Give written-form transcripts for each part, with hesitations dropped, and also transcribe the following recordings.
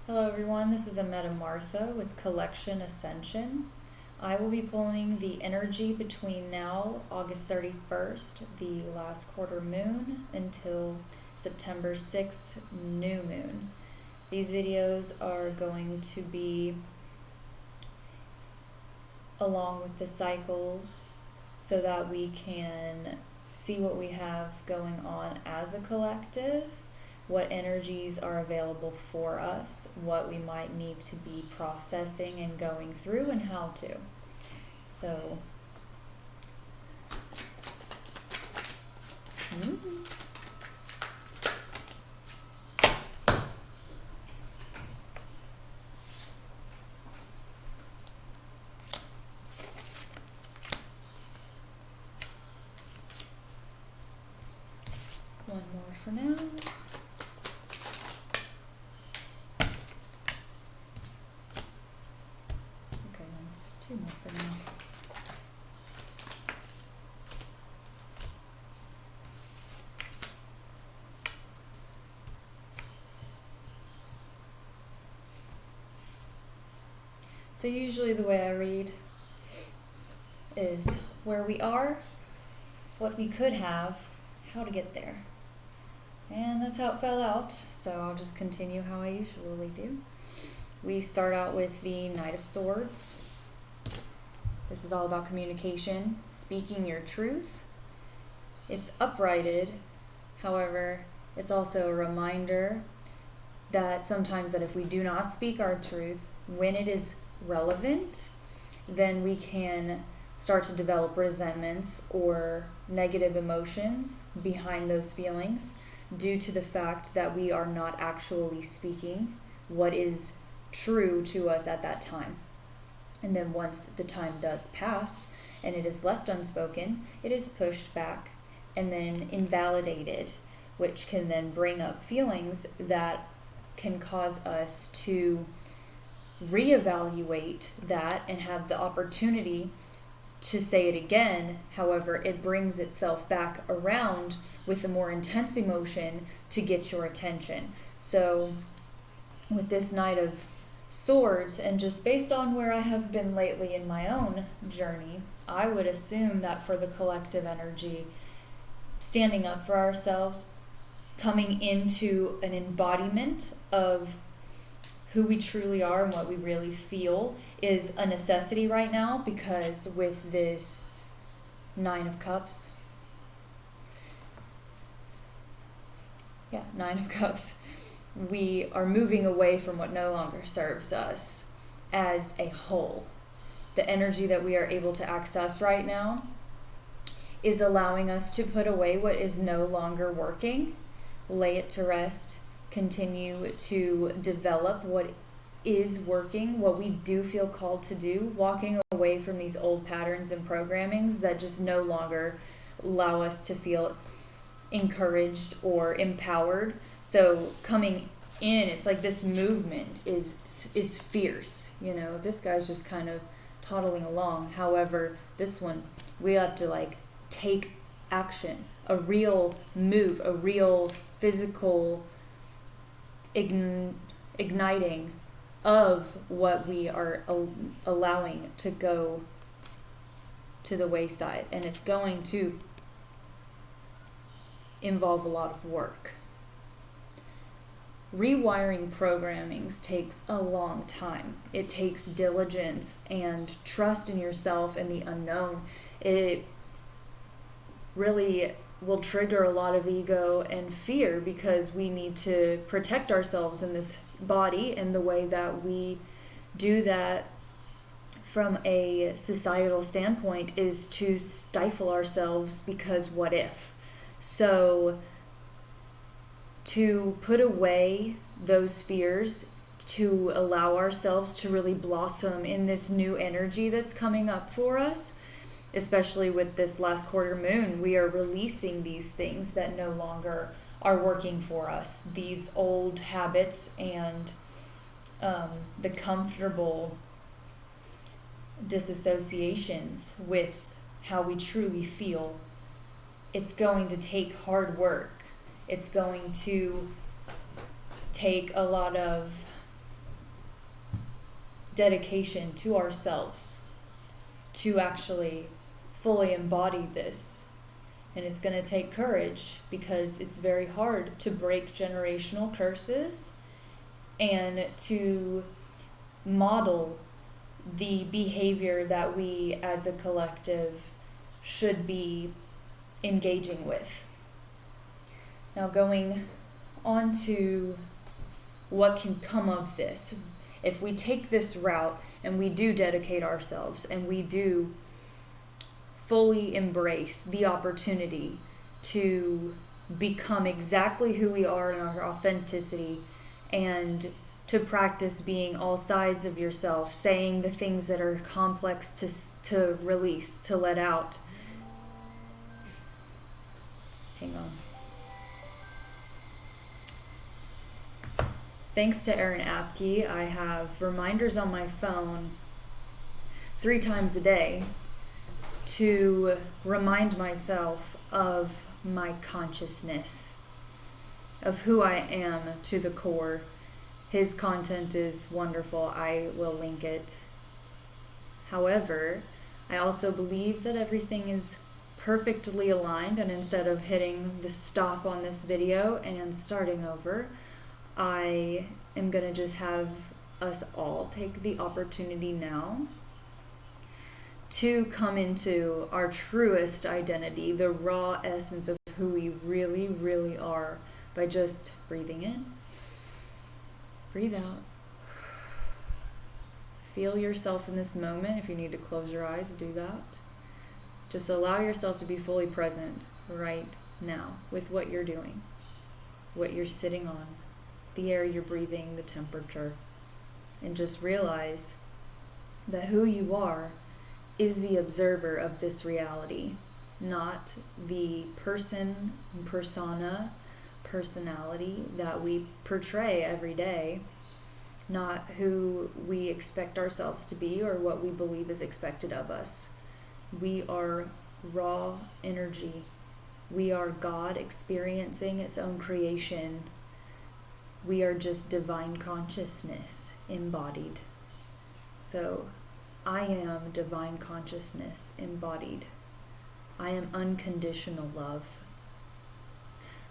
Hello everyone, this is Ameta Martha with Collection Ascension. I will be pulling the energy between now, August 31st, the last quarter moon, until September 6th, new moon. These videos are going to be along with the cycles so that we can see what we have going on as a collective, what energies are available for us, what we might need to be processing and going through, and how to. So, one more for now. Okay, two more for now. So usually the way I read is where we are, what we could have, how to get there. And that's how it fell out, so I'll just continue how I usually do. We start out with the Knight of Swords. This is all about communication, speaking your truth. It's uprighted, however, it's also a reminder that sometimes that if we do not speak our truth, when it is relevant, then we can start to develop resentments or negative emotions behind those feelings due to the fact that we are not actually speaking what is true to us at that time. And then once the time does pass and it is left unspoken, it is pushed back and then invalidated, which can then bring up feelings that can cause us to reevaluate that and have the opportunity to say it again. However, it brings itself back around with a more intense emotion to get your attention. So with this Knight of Swords, and just based on where I have been lately in my own journey, I would assume that for the collective energy, standing up for ourselves, coming into an embodiment of who we truly are and what we really feel is a necessity right now, because with this Nine of Cups, we are moving away from what no longer serves us as a whole. The energy that we are able to access right now is allowing us to put away what is no longer working, lay it to rest, continue to develop what is working, what we do feel called to do, walking away from these old patterns and programmings that just no longer allow us to feel encouraged or empowered. So coming in, it's like this movement is fierce. You know, this guy's just kind of toddling along. However, this one, we have to like take action, a real move, a real physical igniting of what we are allowing to go to the wayside. And it's going to involve a lot of work. Rewiring programmings takes a long time. It takes diligence and trust in yourself and the unknown. It really will trigger a lot of ego and fear because we need to protect ourselves in this body, and the way that we do that from a societal standpoint is to stifle ourselves, because what if? So to put away those fears, to allow ourselves to really blossom in this new energy that's coming up for us, especially with this last quarter moon, we are releasing these things that no longer are working for us, these old habits and the comfortable disassociations with how we truly feel. It's going to take hard work. It's going to take a lot of dedication to ourselves to actually fully embody this. And it's going to take courage, because it's very hard to break generational curses and to model the behavior that we as a collective should be engaging with. Now, going on to what can come of this. If we take this route and we do dedicate ourselves and we do fully embrace the opportunity to become exactly who we are in our authenticity, and to practice being all sides of yourself, saying the things that are complex to release, to let out. Hang on. Thanks to Aaron Abke, I have reminders on my phone 3 times a day to remind myself of my consciousness, of who I am to the core. His content is wonderful. I will link it. However, I also believe that everything is perfectly aligned, and instead of hitting the stop on this video and starting over, I am going to just have us all take the opportunity now to come into our truest identity, the raw essence of who we really, really are, by just breathing in, breathe out. Feel yourself in this moment. If you need to close your eyes, do that. Just allow yourself to be fully present right now with what you're doing, what you're sitting on, the air you're breathing, the temperature. And just realize that who you are is the observer of this reality, not the personality that we portray every day, not who we expect ourselves to be or what we believe is expected of us. We are raw energy. We are God experiencing its own creation. We are just divine consciousness embodied. So, I am divine consciousness embodied. I am unconditional love.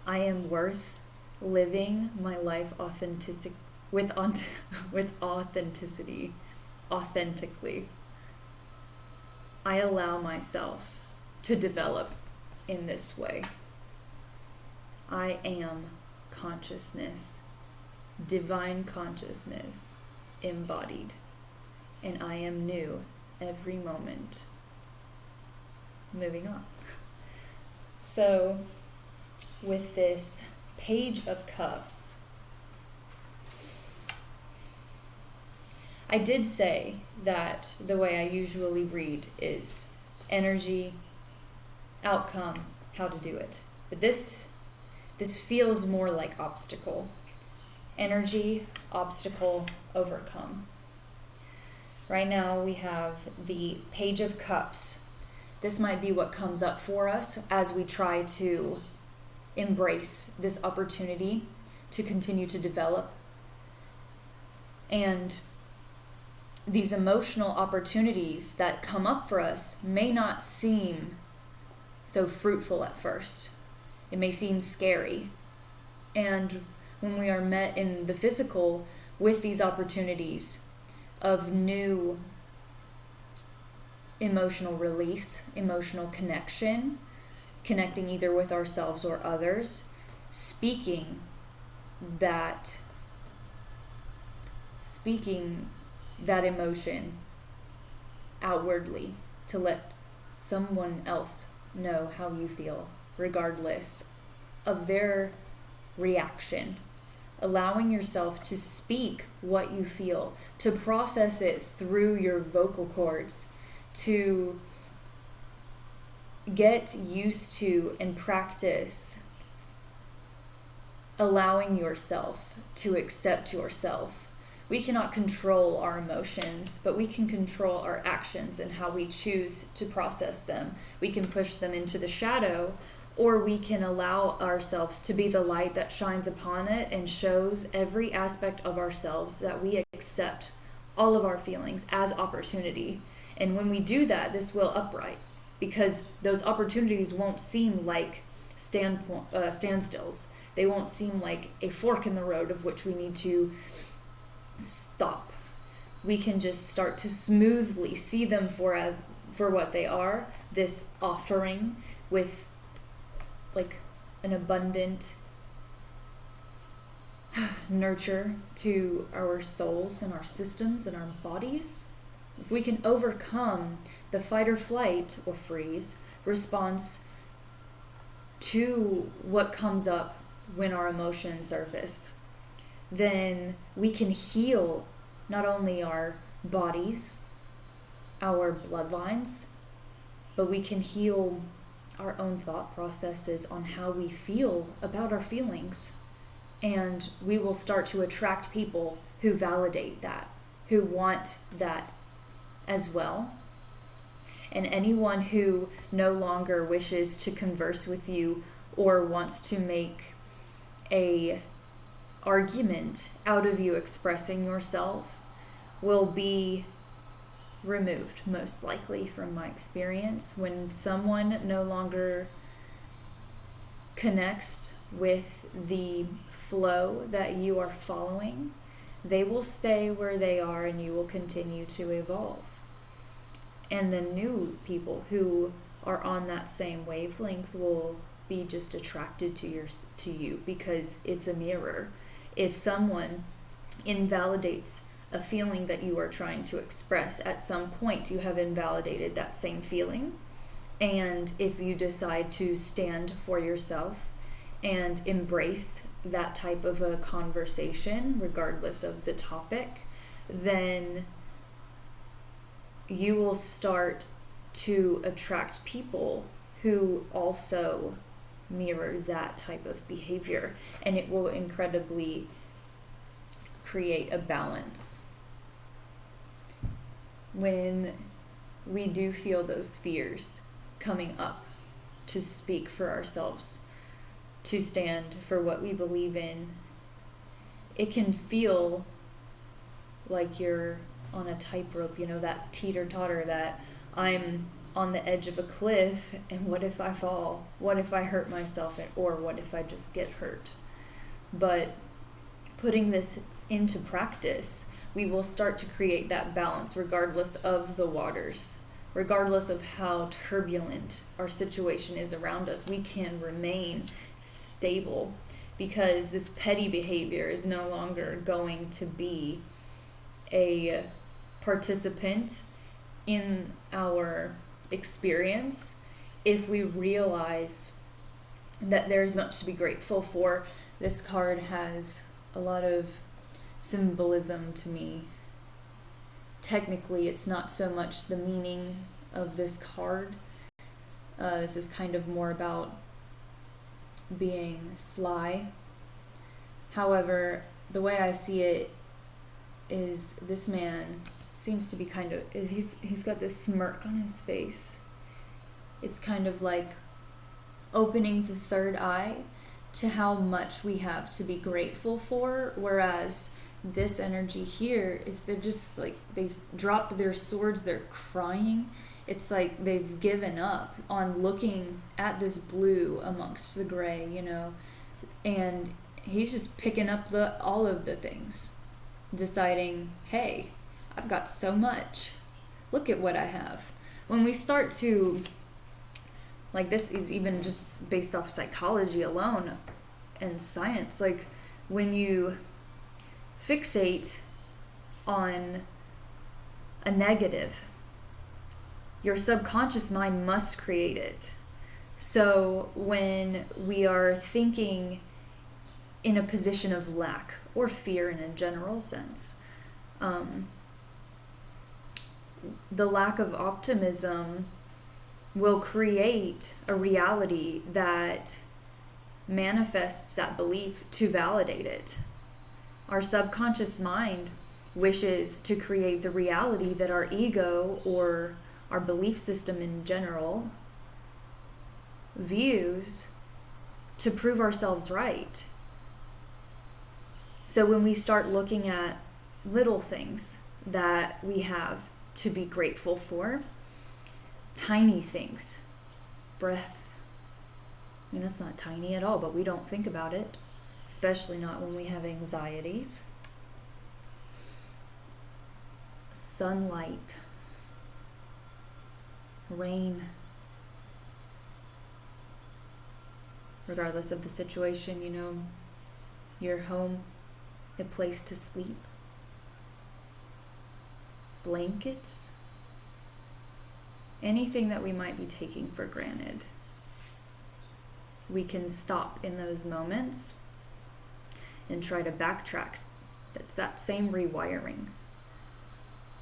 I am worth living my life with authenticity, authentically. I allow myself to develop in this way. I am consciousness, divine consciousness embodied. And I am new every moment. Moving on. So, with this Page of Cups, I did say that the way I usually read is energy, outcome, how to do it. But this feels more like obstacle. Energy, obstacle, overcome. Right now we have the Page of Cups. This might be what comes up for us as we try to embrace this opportunity to continue to develop. And these emotional opportunities that come up for us may not seem so fruitful at first. It may seem scary. And when we are met in the physical with these opportunities of new emotional release, emotional connection, connecting either with ourselves or others, speaking that emotion outwardly to let someone else know how you feel, regardless of their reaction. Allowing yourself to speak what you feel, to process it through your vocal cords, to get used to and practice allowing yourself to accept yourself. We cannot control our emotions, but we can control our actions and how we choose to process them. We can push them into the shadow, or we can allow ourselves to be the light that shines upon it and shows every aspect of ourselves that we accept all of our feelings as opportunity. And when we do that, this will upright, because those opportunities won't seem like standstills. They won't seem like a fork in the road of which we need to stop. We can just start to smoothly see them for what they are, this offering with like an abundant nurture to our souls and our systems and our bodies. If we can overcome the fight or flight or freeze response to what comes up when our emotions surface, then we can heal not only our bodies, our bloodlines, but we can heal our own thought processes on how we feel about our feelings. And we will start to attract people who validate that, who want that as well. And anyone who no longer wishes to converse with you or wants to make a argument out of you expressing yourself will be removed, most likely, from my experience. When someone no longer connects with the flow that you are following, they will stay where they are and you will continue to evolve. And the new people who are on that same wavelength will be just attracted to you because it's a mirror. If someone invalidates a feeling that you are trying to express, at some point you have invalidated that same feeling. And if you decide to stand for yourself and embrace that type of a conversation, regardless of the topic, then you will start to attract people who also mirror that type of behavior, and it will incredibly create a balance. When we do feel those fears coming up to speak for ourselves, to stand for what we believe in, it can feel like you're on a tightrope, that teeter-totter, that I'm on the edge of a cliff, and what if I fall? What if I hurt myself? Or what if I just get hurt? But putting this into practice, we will start to create that balance regardless of the waters, regardless of how turbulent our situation is around us. We can remain stable because this petty behavior is no longer going to be a participant in our experience if we realize that there's much to be grateful for. This card has a lot of symbolism to me. Technically, it's not so much the meaning of this card. This is kind of more about being sly. However, the way I see it is this man seems to be he's got this smirk on his face. It's kind of like opening the third eye to how much we have to be grateful for, whereas this energy here is they're just like, they've dropped their swords, they're crying. It's like they've given up on looking at this blue amongst the gray, and he's just picking up all of the things, deciding, hey, I've got so much. Look at what I have. When we start to, this is even just based off psychology alone and science, when you fixate on a negative, your subconscious mind must create it. So when we are thinking in a position of lack or fear in a general sense, the lack of optimism will create a reality that manifests that belief to validate it. Our subconscious mind wishes to create the reality that our ego or our belief system in general views to prove ourselves right. So when we start looking at little things that we have to be grateful for. Tiny things. Breath. I mean, that's not tiny at all, but we don't think about it, especially not when we have anxieties. Sunlight. Rain. Regardless of the situation, your home, a place to sleep. Blankets. Anything that we might be taking for granted. We can stop in those moments and try to backtrack. That's that same rewiring.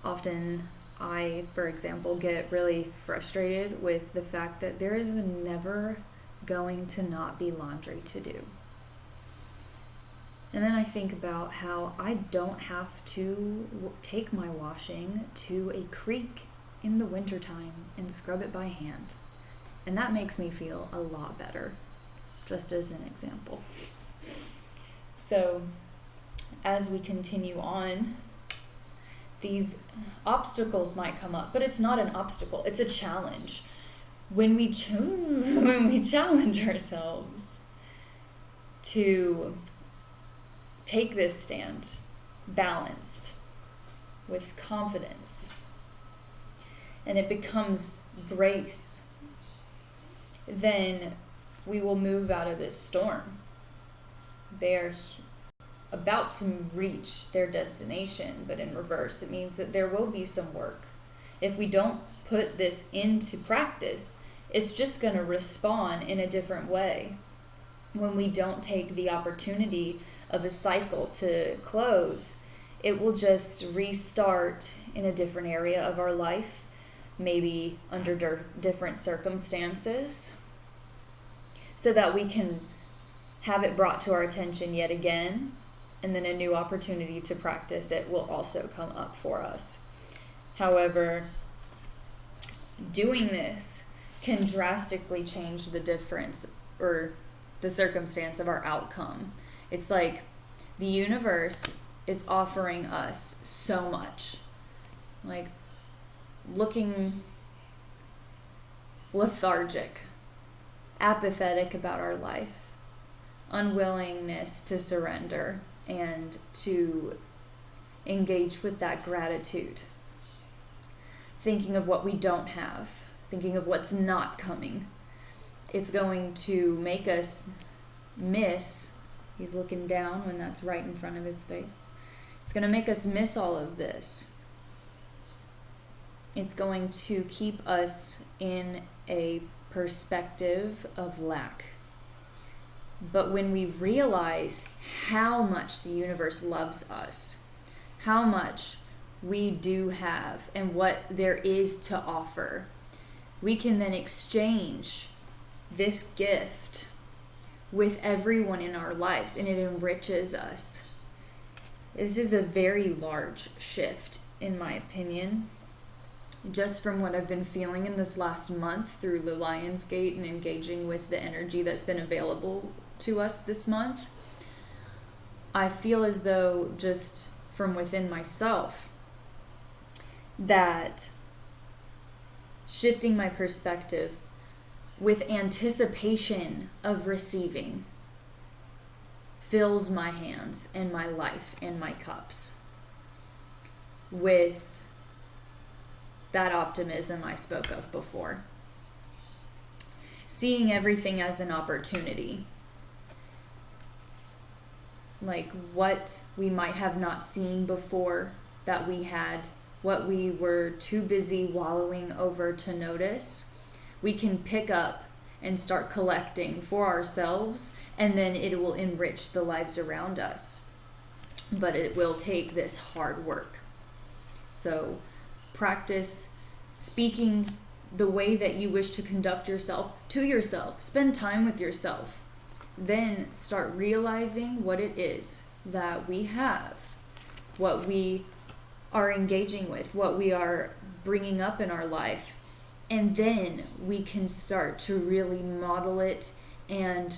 Often I, for example, get really frustrated with the fact that there is never going to not be laundry to do. And then I think about how I don't have to take my washing to a creek in the wintertime and scrub it by hand. And that makes me feel a lot better, just as an example. So, as we continue on, these obstacles might come up, but it's not an obstacle, it's a challenge. When we challenge ourselves to take this stand balanced with confidence, and it becomes grace, then we will move out of this storm. They're about to reach their destination, but in reverse, it means that there will be some work. If we don't put this into practice, it's just going to respond in a different way. When we don't take the opportunity of a cycle to close, it will just restart in a different area of our life, maybe under different circumstances, so that we can have it brought to our attention yet again, and then a new opportunity to practice it will also come up for us. However, doing this can drastically change the difference or the circumstance of our outcome. It's like the universe is offering us so much, like looking lethargic, apathetic about our life, unwillingness to surrender and to engage with that gratitude, thinking of what we don't have, thinking of what's not coming. It's going to make us miss, he's looking down when that's right in front of his face. It's going to make us miss all of this. It's going to keep us in a perspective of lack. But when we realize how much the universe loves us, how much we do have and what there is to offer, we can then exchange this gift with everyone in our lives, and it enriches us. This is a very large shift, in my opinion, just from what I've been feeling in this last month through the Lion's Gate and engaging with the energy that's been available to us this month. I feel as though, just from within myself, that shifting my perspective with anticipation of receiving fills my hands and my life and my cups with that optimism I spoke of before. Seeing everything as an opportunity. Like what we might have not seen before that we had, what we were too busy wallowing over to notice, we can pick up and start collecting for ourselves, and then it will enrich the lives around us. But it will take this hard work. So practice speaking the way that you wish to conduct yourself to yourself. Spend time with yourself. Then start realizing what it is that we have, what we are engaging with, what we are bringing up in our life. And then we can start to really model it and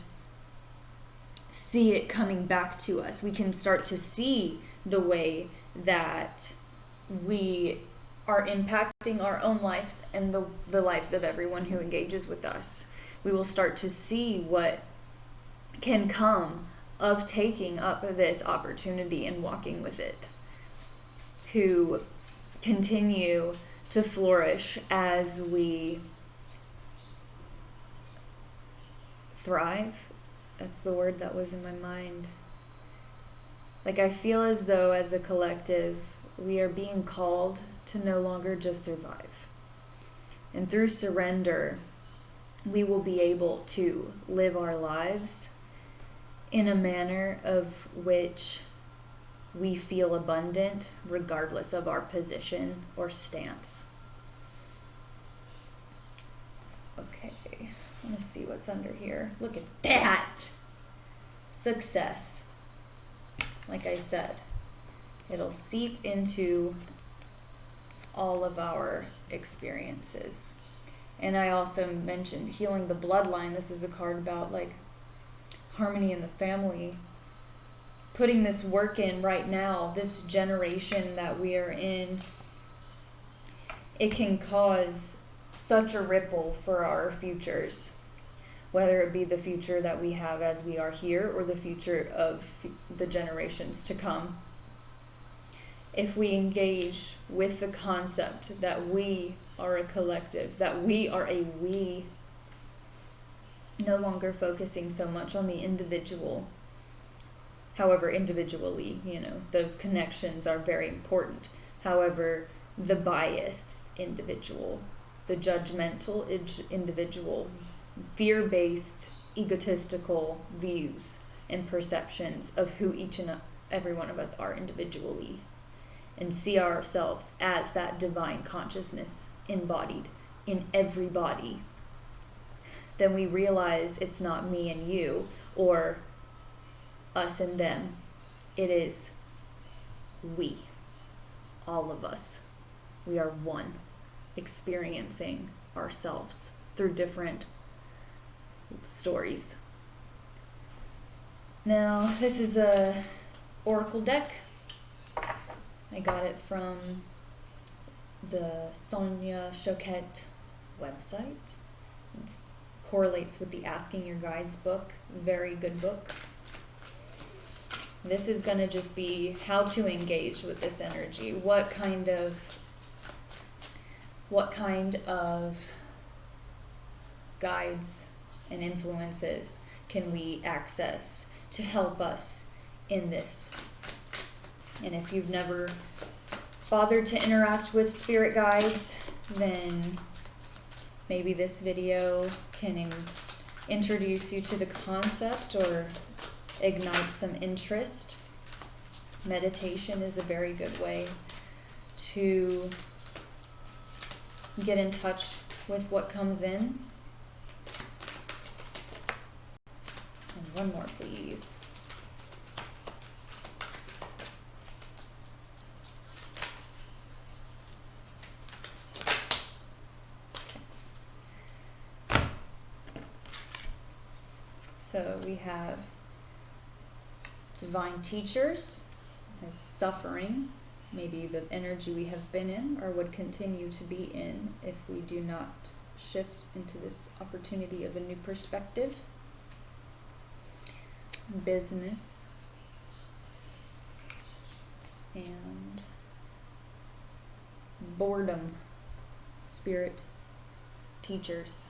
see it coming back to us. We can start to see the way that we are impacting our own lives and the lives of everyone who engages with us. We will start to see what can come of taking up this opportunity and walking with it to continue to flourish as we thrive. That's the word that was in my mind. Like, I feel as though as a collective, we are being called to no longer just survive. And through surrender, we will be able to live our lives in a manner of which we feel abundant regardless of our position or stance. Okay, let's see what's under here. Look at that! Success. Like I said, it'll seep into all of our experiences. And I also mentioned healing the bloodline. This is a card about like harmony in the family. Putting this work in right now, this generation that we are in, it can cause such a ripple for our futures, whether it be the future that we have as we are here or the future of the generations to come. If we engage with the concept that we are a collective, that we are a we, no longer focusing so much on the individual. However, individually, those connections are very important. However, the biased individual, the judgmental individual, fear-based, egotistical views and perceptions of who each and every one of us are individually, and see ourselves as that divine consciousness embodied in every body, then we realize it's not me and you or us and them. It is we, all of us. We are one, experiencing ourselves through different stories. Now, this is a oracle deck. I got it from the Sonia Choquette website. It correlates with the Asking Your Guides book. Very good book. This is going to just be how to engage with this energy. What kind of guides and influences can we access to help us in this? And if you've never bothered to interact with spirit guides, then maybe this video can introduce you to the concept or ignite some interest. Meditation is a very good way to get in touch with what comes in. And one more, please. So we have divine teachers as suffering, maybe the energy we have been in or would continue to be in if we do not shift into this opportunity of a new perspective. Business and boredom, spirit teachers.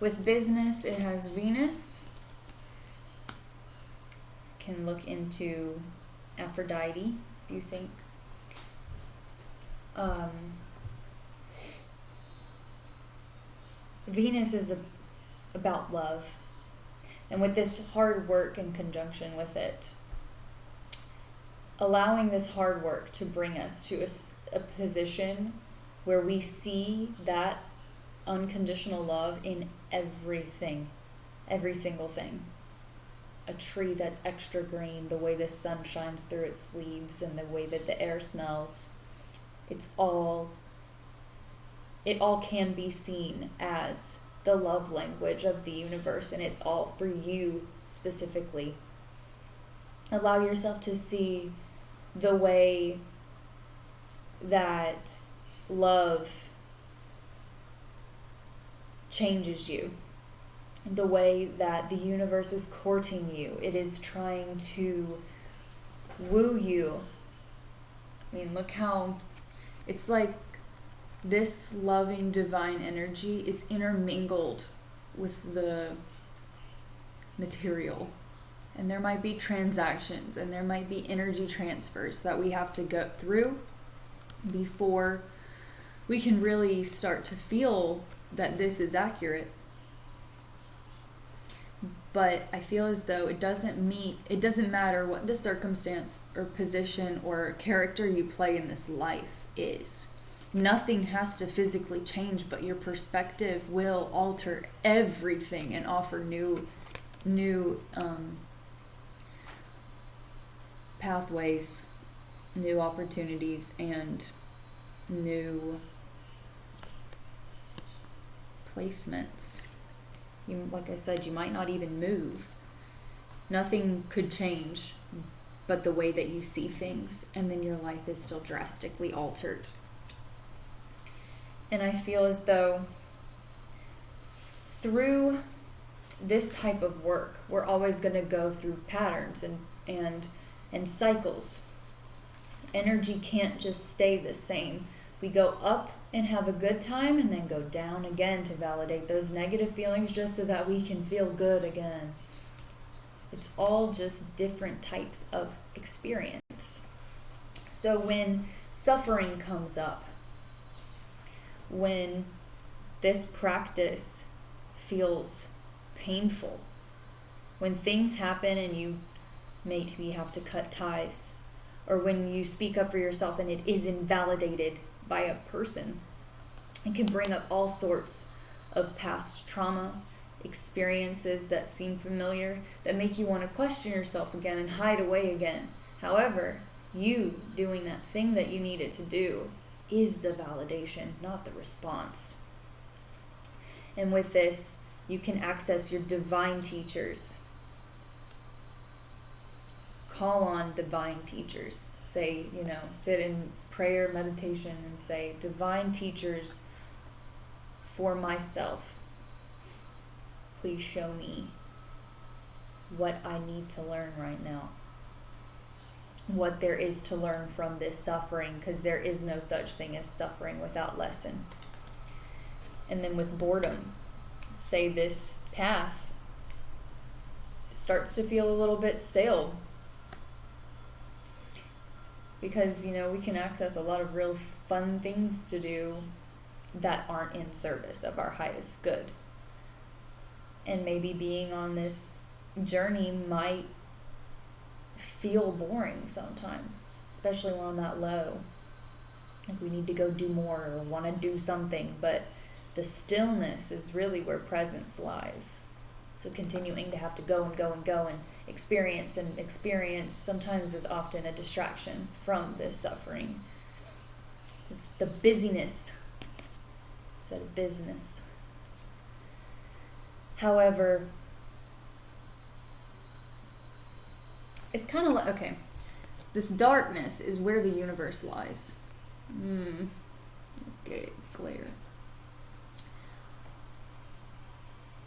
With business, it has Venus. Can look into Aphrodite if you think. Venus is about love. And with this hard work in conjunction with it, allowing this hard work to bring us to a position where we see that unconditional love in everything, every single thing. A tree that's extra green, the way the sun shines through its leaves and the way that the air smells, it all can be seen as the love language of the universe, and it's all for you specifically. Allow yourself to see the way that love changes you, the way that the universe is courting you, it is trying to woo you. I mean, look how it's like this loving divine energy is intermingled with the material. And there might be transactions and there might be energy transfers that we have to go through before we can really start to feel that this is accurate. But I feel as though it doesn't matter what the circumstance or position or character you play in this life is. Nothing has to physically change, but your perspective will alter everything and offer new pathways, new opportunities, and new placements. Like I said, you might not even move. Nothing could change but the way that you see things, and then your life is still drastically altered. And I feel as though through this type of work, we're always going to go through patterns and cycles. Energy can't just stay the same. We go up and have a good time and then go down again to validate those negative feelings just so that we can feel good again. It's all just different types of experience. So when suffering comes up, when this practice feels painful, when things happen and you maybe have to cut ties, or when you speak up for yourself and it is invalidated by a person, it can bring up all sorts of past trauma, experiences that seem familiar, that make you want to question yourself again and hide away again. However, you doing that thing that you needed to do is the validation, not the response. And with this, you can access your divine teachers. Call on divine teachers. Say, sit in prayer, meditation, and say, divine teachers for myself, please show me what I need to learn right now. What there is to learn from this suffering, because there is no such thing as suffering without lesson. And then with boredom, say this path starts to feel a little bit stale, because we can access a lot of real fun things to do that aren't in service of our highest good. And maybe being on this journey might feel boring sometimes, especially when on that low. Like we need to go do more or want to do something, but the stillness is really where presence lies. So continuing to have to go and go and go and experience sometimes is often a distraction from this suffering. It's the busyness instead of business. However, it's kind of like, okay, this darkness is where the universe lies. Okay, glare.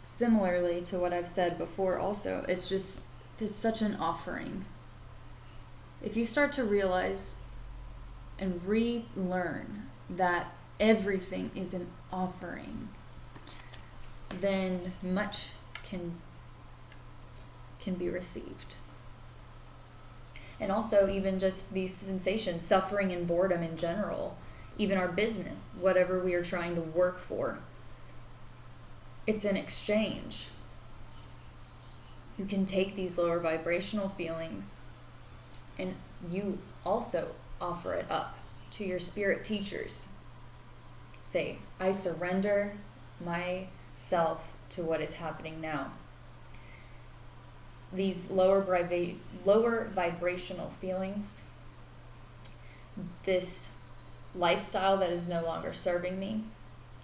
Similarly to what I've said before also, it's such an offering. If you start to realize and relearn that everything is an offering, then much can be received. And also even just these sensations, suffering and boredom in general, even our business, whatever we are trying to work for, it's an exchange. You can take these lower vibrational feelings and you also offer it up to your spirit teachers. Say, I surrender myself to what is happening now. These lower vibrational feelings, this lifestyle that is no longer serving me,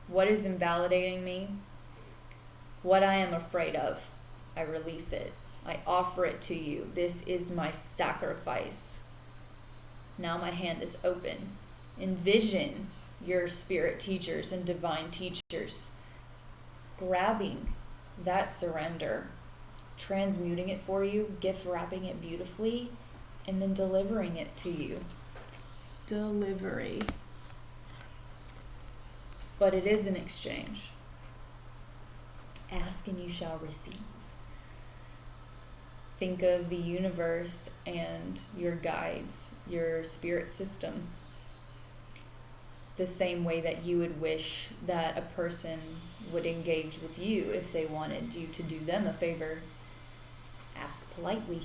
what is invalidating me, what I am afraid of, I release it. I offer it to you. This is my sacrifice. Now my hand is open. Envision your spirit teachers and divine teachers grabbing that surrender, transmuting it for you, gift wrapping it beautifully, and then delivering it to you. Delivery. But it is an exchange. Ask and you shall receive. Think of the universe and your guides, your spirit system, the same way that you would wish that a person would engage with you if they wanted you to do them a favor. Ask politely.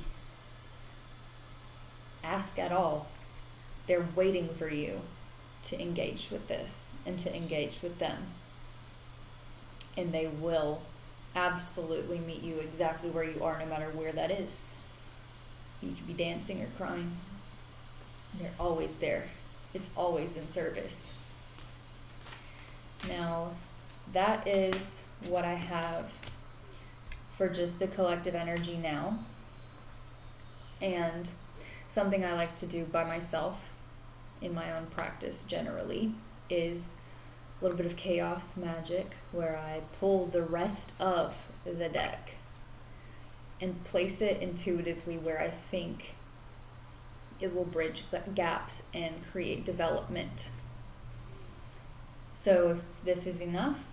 Ask at all. They're waiting for you to engage with this and to engage with them. And they will absolutely meet you exactly where you are, no matter where that is. You could be dancing or crying. They're always there. It's always in service. Now, that is what I have for just the collective energy now. And something I like to do by myself in my own practice generally is a little bit of Chaos Magick, where I pull the rest of the deck and place it intuitively where I think it will bridge gaps and create development. So if this is enough,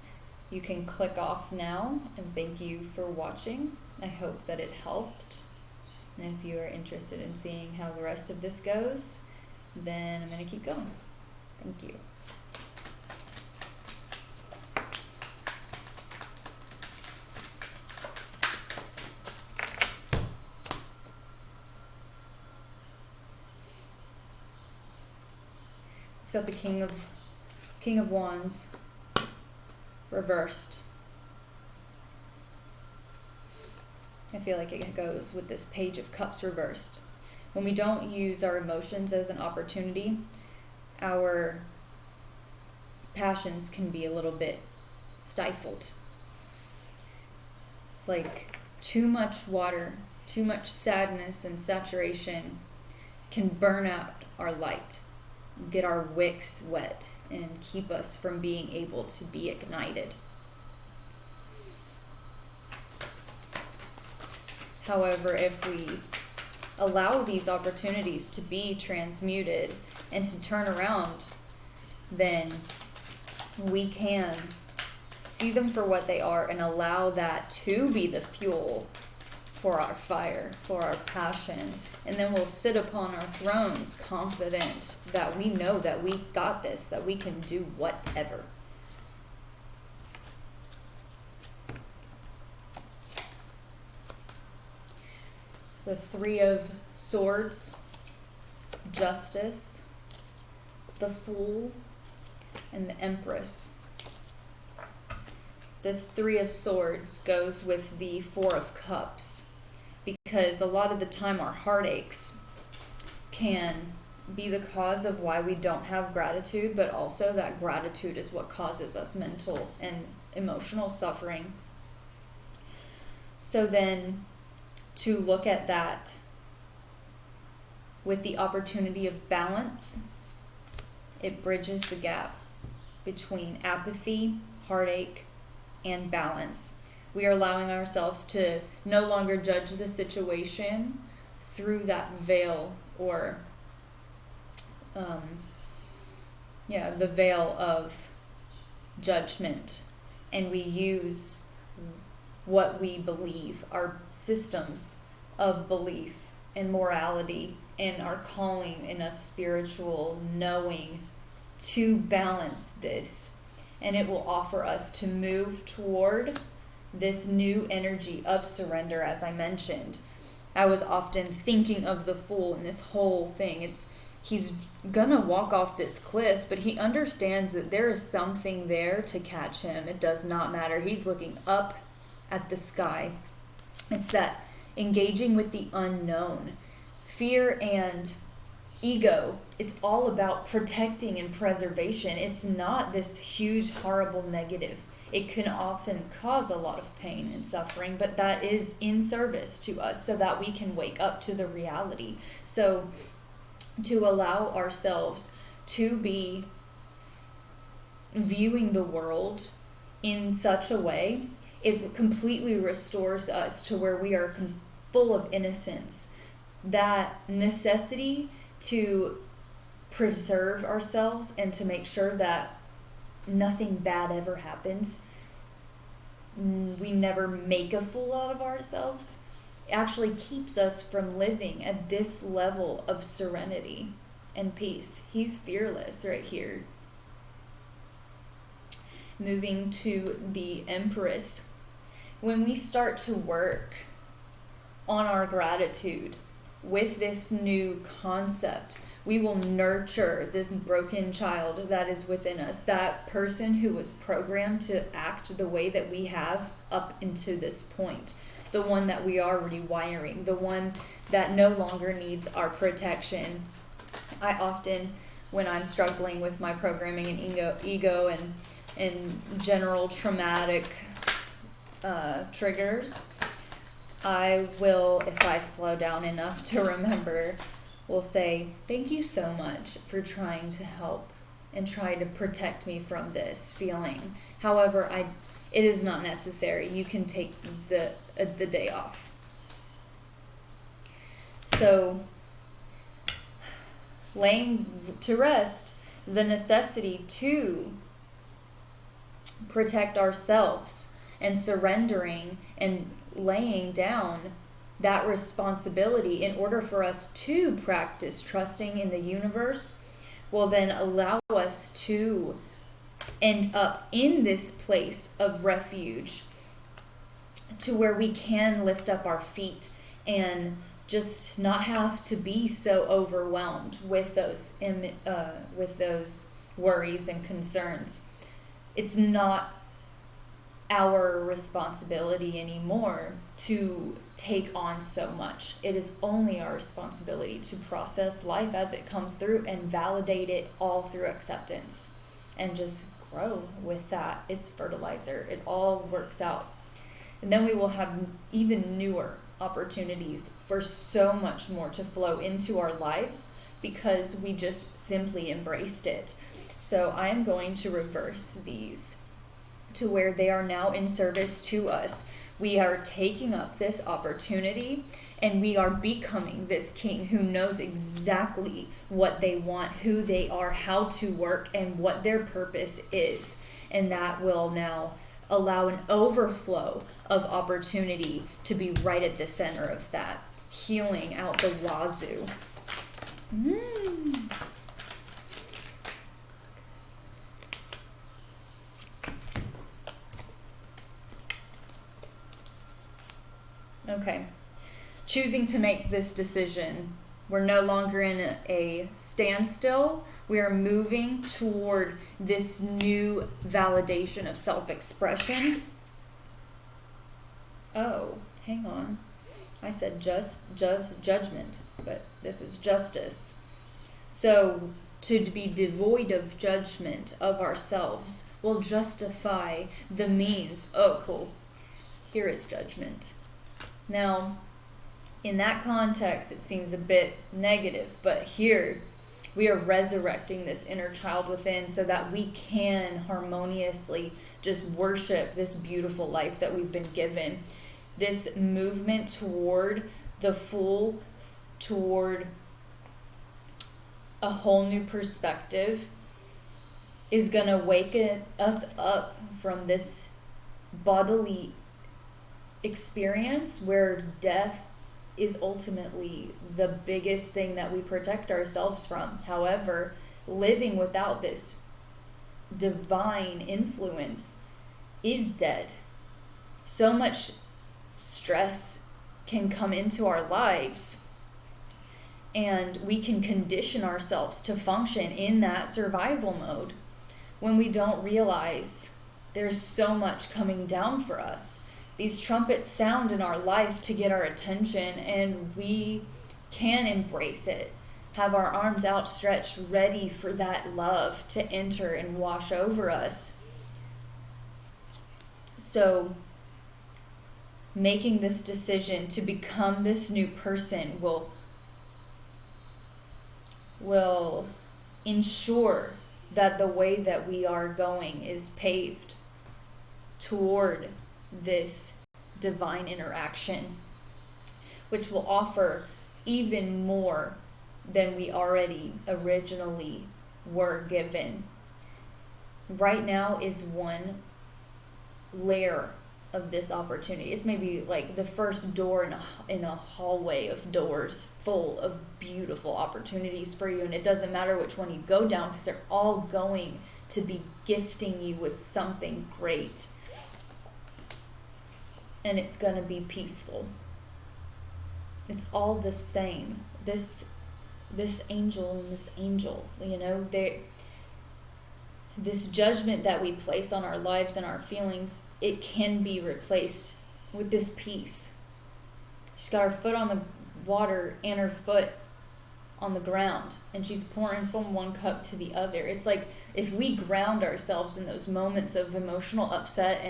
you can click off now, and thank you for watching. I hope that it helped. And if you are interested in seeing how the rest of this goes, then I'm going to keep going. Thank you. We've got the King of Wands reversed. I feel like it goes with this Page of Cups reversed. When we don't use our emotions as an opportunity, our passions can be a little bit stifled. It's like too much water, too much sadness and saturation can burn out our light, get our wicks wet, and keep us from being able to be ignited. However, if we allow these opportunities to be transmuted and to turn around, then we can see them for what they are and allow that to be the fuel for our fire, for our passion. And then we'll sit upon our thrones confident that we know that we got this, that we can do whatever. The Three of Swords, Justice, the Fool, and the Empress. This Three of Swords goes with the Four of Cups, because a lot of the time our heartaches can be the cause of why we don't have gratitude, but also that gratitude is what causes us mental and emotional suffering. So then, to look at that with the opportunity of balance, it bridges the gap between apathy, heartache, and balance. We are allowing ourselves to no longer judge the situation through that veil, or the veil of judgment, and we use what we believe, our systems of belief and morality, and our calling in a spiritual knowing to balance this. And it will offer us to move toward this new energy of surrender. As I mentioned, I was often thinking of the Fool and this whole thing. He's gonna walk off this cliff, but he understands that there is something there to catch him. It does not matter. He's looking up at the sky. It's that engaging with the unknown. Fear and ego, it's all about protecting and preservation. It's not this huge, horrible negative. It can often cause a lot of pain and suffering, but that is in service to us so that we can wake up to the reality. So to allow ourselves to be viewing the world in such a way, it completely restores us to where we are full of innocence. That necessity to preserve ourselves and to make sure that nothing bad ever happens, we never make a fool out of ourselves, actually keeps us from living at this level of serenity and peace. He's fearless right here. Moving to the Empress. When we start to work on our gratitude with this new concept, we will nurture this broken child that is within us, that person who was programmed to act the way that we have up into this point, the one that we are rewiring, the one that no longer needs our protection. I often, when I'm struggling with my programming and ego and general traumatic triggers, I will, if I slow down enough to remember, will say, thank you so much for trying to help and try to protect me from this feeling. However, it is not necessary. You can take the day off. So, laying to rest the necessity to protect ourselves and surrendering and laying down that responsibility in order for us to practice trusting in the universe will then allow us to end up in this place of refuge to where we can lift up our feet and just not have to be so overwhelmed with those worries and concerns. It's not our responsibility anymore to take on so much. It is only our responsibility to process life as it comes through and validate it all through acceptance and just grow with that. It's fertilizer. It all works out. And then we will have even newer opportunities for so much more to flow into our lives because we just simply embraced it. So I am going to reverse these to where they are now in service to us. We are taking up this opportunity and we are becoming this king who knows exactly what they want, who they are, how to work, and what their purpose is. And that will now allow an overflow of opportunity to be right at the center of that, healing out the wazoo. Okay, choosing to make this decision. We're no longer in a standstill. We are moving toward this new validation of self-expression. Oh, hang on. I said judgment, but this is justice. So to be devoid of judgment of ourselves will justify the means. Oh, cool. Here is judgment. Now, in that context, it seems a bit negative, but here we are resurrecting this inner child within so that we can harmoniously just worship this beautiful life that we've been given. This movement toward the full, toward a whole new perspective is going to wake us up from this bodily experience where death is ultimately the biggest thing that we protect ourselves from. However, living without this divine influence is dead. So much stress can come into our lives and we can condition ourselves to function in that survival mode when we don't realize there's so much coming down for us. These trumpets sound in our life to get our attention, and we can embrace it. Have our arms outstretched, ready for that love to enter and wash over us. So, making this decision to become this new person will ensure that the way that we are going is paved toward this divine interaction, which will offer even more than we already originally were given. Right now is one layer of this opportunity. It's maybe like the first door in a hallway of doors full of beautiful opportunities for you, and it doesn't matter which one you go down because they're all going to be gifting you with something great, and it's going to be peaceful. It's all the same. This angel and this angel, this judgment that we place on our lives and our feelings, it can be replaced with this peace. She's got her foot on the water and her foot on the ground, and she's pouring from one cup to the other. It's like if we ground ourselves in those moments of emotional upset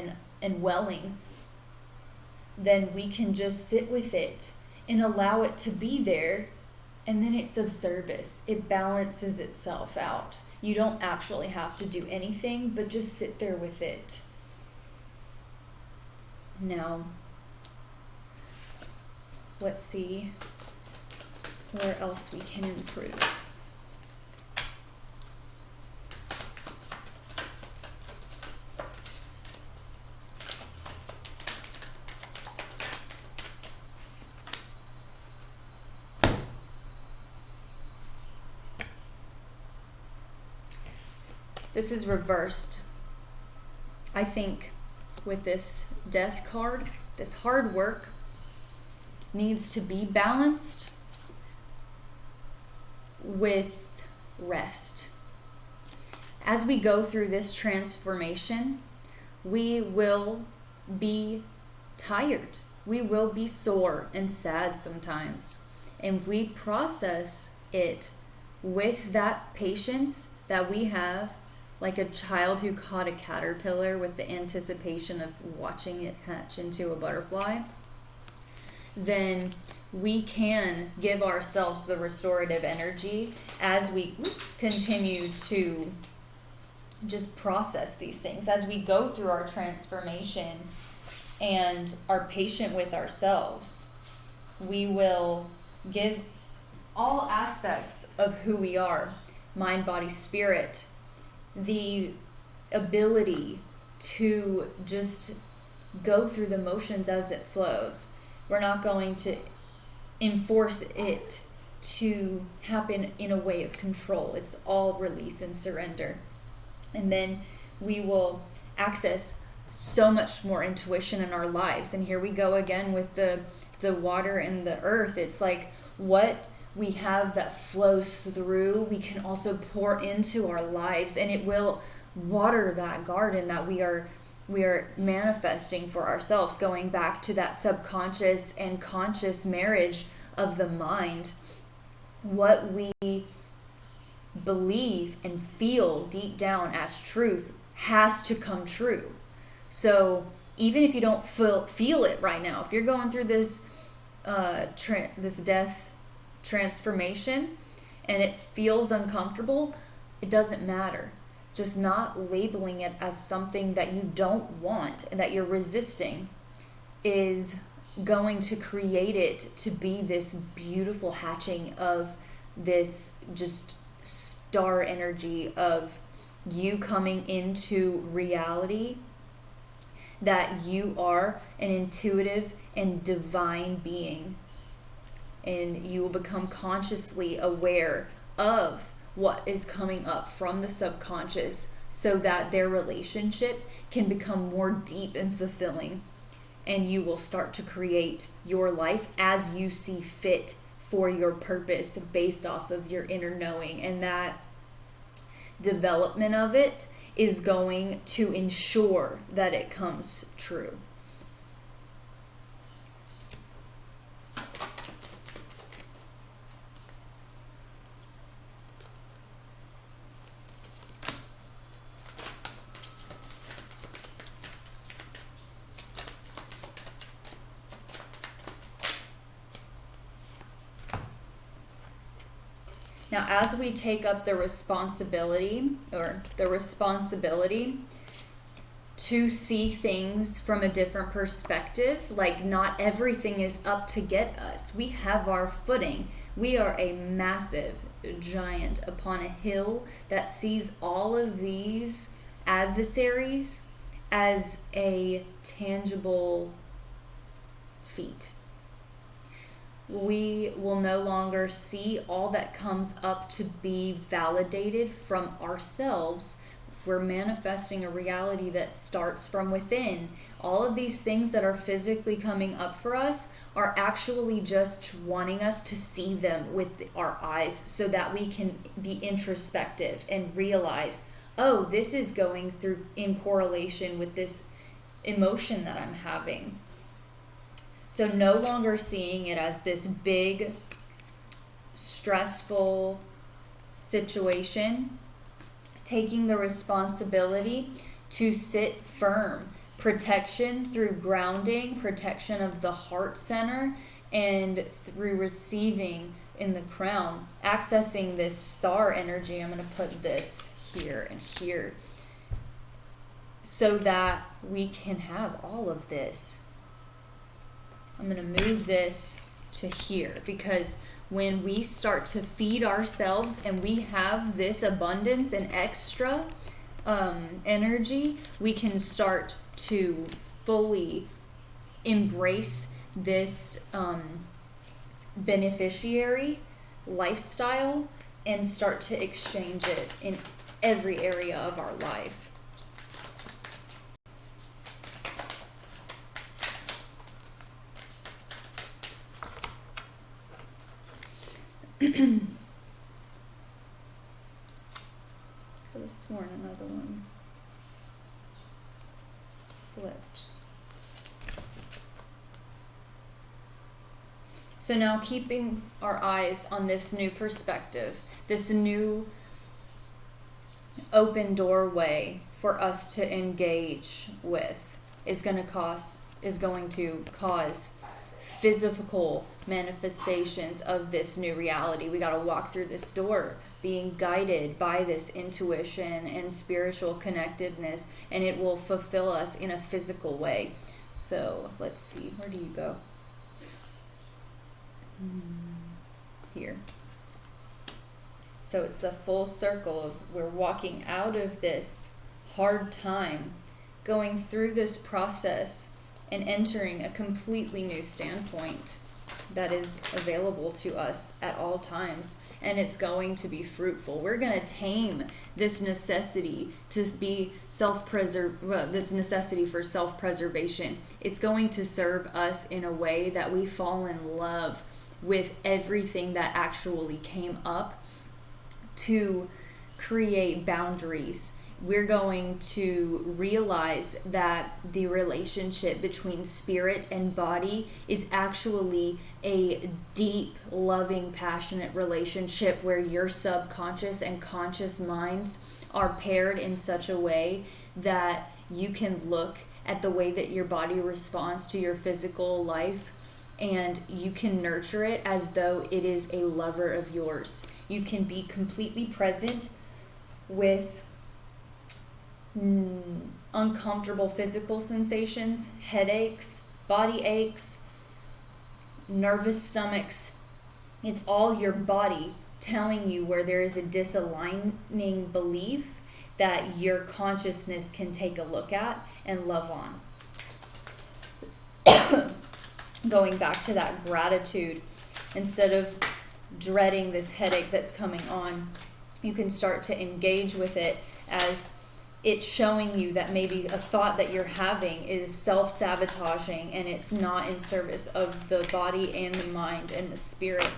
and welling, then we can just sit with it and allow it to be there, and then it's of service. It balances itself out. You don't actually have to do anything, but just sit there with it. Now, let's see where else we can improve. This is reversed. I think with this death card, this hard work needs to be balanced with rest. As we go through this transformation, we will be tired. We will be sore and sad sometimes. And if we process it with that patience that we have, like a child who caught a caterpillar with the anticipation of watching it hatch into a butterfly, then we can give ourselves the restorative energy as we continue to just process these things. As we go through our transformation and are patient with ourselves, we will give all aspects of who we are, mind, body, spirit, the ability to just go through the motions as it flows. We're not going to enforce it to happen in a way of control. It's all release and surrender. And then we will access so much more intuition in our lives. And here we go again with the water and the earth. It's like what we have that flows through, we can also pour into our lives, and it will water that garden that we are manifesting for ourselves, going back to that subconscious and conscious marriage of the mind. What we believe and feel deep down as truth has to come true. So even if you don't feel it right now, if you're going through this this death transformation and it feels uncomfortable, it doesn't matter. Just not labeling it as something that you don't want and that you're resisting is going to create it to be this beautiful hatching of this just star energy of you coming into reality that you are an intuitive and divine being. And you will become consciously aware of what is coming up from the subconscious so that their relationship can become more deep and fulfilling. And you will start to create your life as you see fit for your purpose based off of your inner knowing. And that development of it is going to ensure that it comes true. Now, as we take up the responsibility to see things from a different perspective, like not everything is up to get us. We have our footing. We are a massive giant upon a hill that sees all of these adversaries as a tangible feat. We will no longer see all that comes up to be validated from ourselves. If we're manifesting a reality that starts from within, all of these things that are physically coming up for us are actually just wanting us to see them with our eyes so that we can be introspective and realize, oh, this is going through in correlation with this emotion that I'm having. So no longer seeing it as this big, stressful situation, taking the responsibility to sit firm, protection through grounding, protection of the heart center, and through receiving in the crown, accessing this star energy. I'm going to put this here and here so that we can have all of this. I'm going to move this to here, because when we start to feed ourselves and we have this abundance and extra energy, we can start to fully embrace this beneficiary lifestyle and start to exchange it in every area of our life. Could have sworn another one flipped. So now keeping our eyes on this new perspective, this new open doorway for us to engage with is going to cause physical manifestations of this new reality. We got to walk through this door being guided by this intuition and spiritual connectedness, and it will fulfill us in a physical way. So let's see, where do you go? Here. So it's a full circle of we're walking out of this hard time, going through this process and entering a completely new standpoint that is available to us at all times, and it's going to be fruitful. We're going to tame this necessity to be this necessity for self-preservation. It's going to serve us in a way that we fall in love with everything that actually came up to create boundaries. We're going to realize that the relationship between spirit and body is actually a deep, loving, passionate relationship where your subconscious and conscious minds are paired in such a way that you can look at the way that your body responds to your physical life, and you can nurture it as though it is a lover of yours. You can be completely present with uncomfortable physical sensations, headaches, body aches, nervous stomachs. It's all your body telling you where there is a disaligning belief that your consciousness can take a look at and love on. Going back to that gratitude, instead of dreading this headache that's coming on, you can start to engage with it as it's showing you that maybe a thought that you're having is self-sabotaging and it's not in service of the body and the mind and the spirit.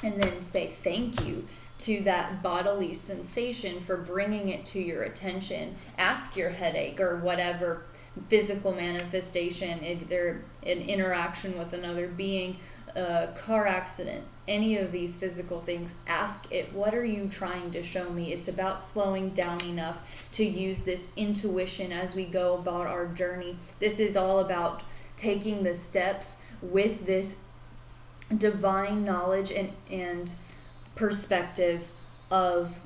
And then say thank you to that bodily sensation for bringing it to your attention. Ask your headache or whatever physical manifestation, if they're an interaction with another being, a car accident, any of these physical things, ask it, what are you trying to show me? It's about slowing down enough to use this intuition as we go about our journey. This is all about taking the steps with this divine knowledge and perspective of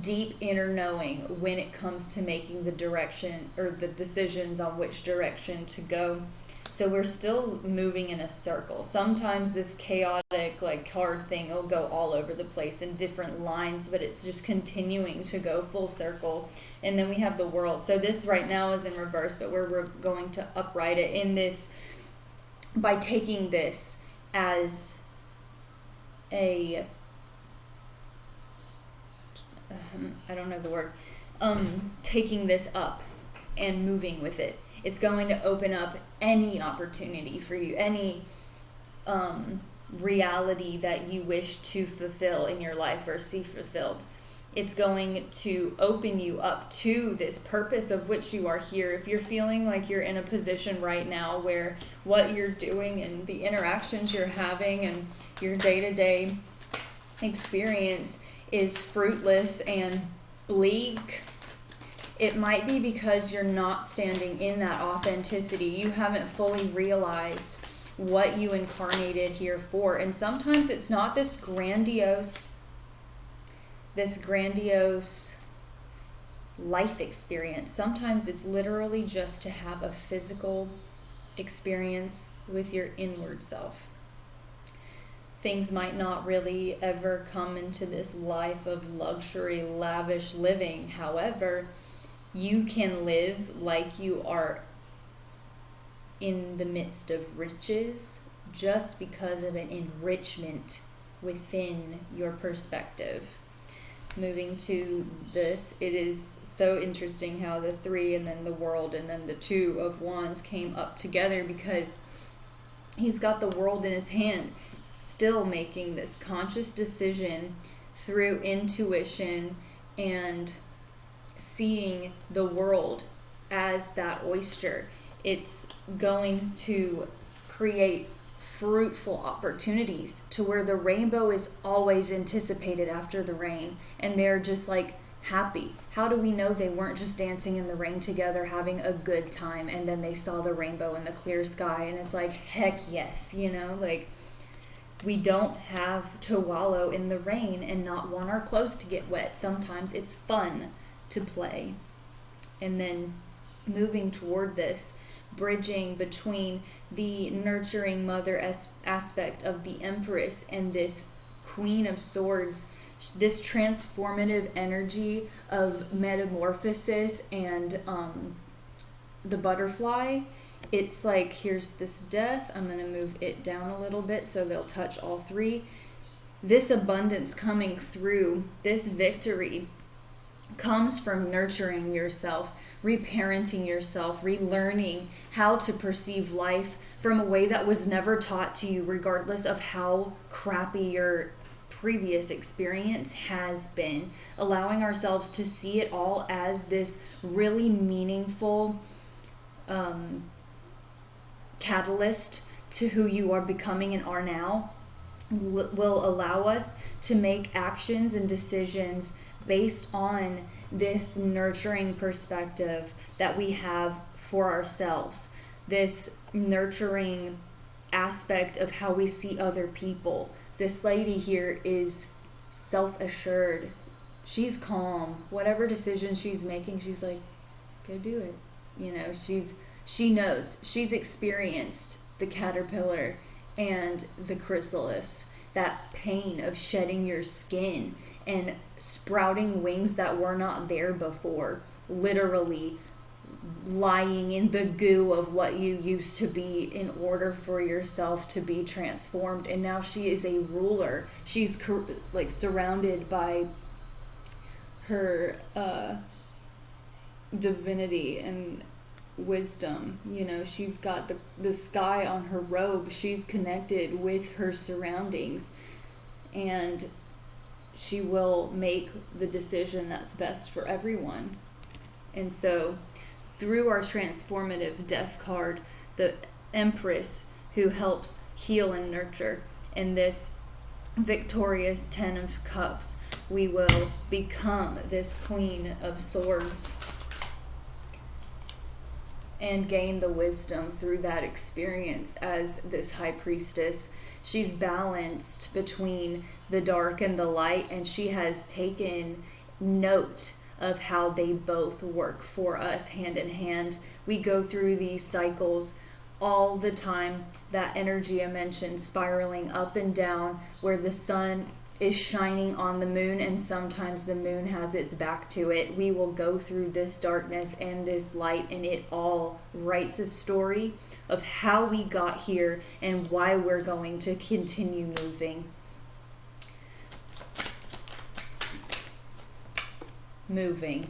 deep inner knowing when it comes to making the direction or the decisions on which direction to go. So we're still moving in a circle. Sometimes this chaotic like card thing will go all over the place in different lines, but it's just continuing to go full circle. And then we have the world. So this right now is in reverse, but we're going to upright it in this by taking this as a I don't know the word, taking this up and moving with it. It's going to open up any opportunity for you, any reality that you wish to fulfill in your life or see fulfilled. It's going to open you up to this purpose of which you are here. If you're feeling like you're in a position right now where what you're doing and the interactions you're having and your day-to-day experience is fruitless and bleak, it might be because you're not standing in that authenticity. You haven't fully realized what you incarnated here for. And sometimes it's not this grandiose life experience. Sometimes it's literally just to have a physical experience with your inward self. Things might not really ever come into this life of luxury, lavish living. However, you can live like you are in the midst of riches just because of an enrichment within your perspective. Moving to this, it is so interesting how the 3 and then the world and then the 2 of Wands came up together, because he's got the world in his hand, still making this conscious decision through intuition and seeing the world as that oyster. It's going to create fruitful opportunities to where the rainbow is always anticipated after the rain, and they're just like happy. How do we know they weren't just dancing in the rain together having a good time and then they saw the rainbow in the clear sky? And it's like, heck yes, like we don't have to wallow in the rain and not want our clothes to get wet. Sometimes it's fun to play. And then moving toward this, bridging between the nurturing mother aspect of the Empress and this Queen of Swords, this transformative energy of metamorphosis and the butterfly. It's like, here's this death. I'm going to move it down a little bit so they'll touch all 3. This abundance coming through, this victory comes from nurturing yourself, reparenting yourself, relearning how to perceive life from a way that was never taught to you, regardless of how crappy your previous experience has been. Allowing ourselves to see it all as this really meaningful catalyst to who you are becoming and are now will allow us to make actions and decisions based on this nurturing perspective that we have for ourselves, this nurturing aspect of how we see other people. This lady here is self-assured. She's calm. Whatever decision she's making, she's like, go do it. She knows. She's experienced the caterpillar and the chrysalis, that pain of shedding your skin and sprouting wings that were not there before, literally lying in the goo of what you used to be in order for yourself to be transformed. And now she is a ruler. She's surrounded by her divinity and wisdom. She's got the sky on her robe. She's connected with her surroundings, and she will make the decision that's best for everyone. And so through our transformative death card, the Empress, who helps heal and nurture, and this victorious 10 of Cups, we will become this Queen of Swords. and gain the wisdom through that experience as this high priestess. She's balanced between the dark and the light, and she has taken note of how they both work for us hand in hand. We go through these cycles all the time. That energy I mentioned, spiraling up and down, where the sun is shining on the moon and sometimes the moon has its back to it. We will go through this darkness and this light, and it all writes a story of how we got here and why we're going to continue moving. Moving.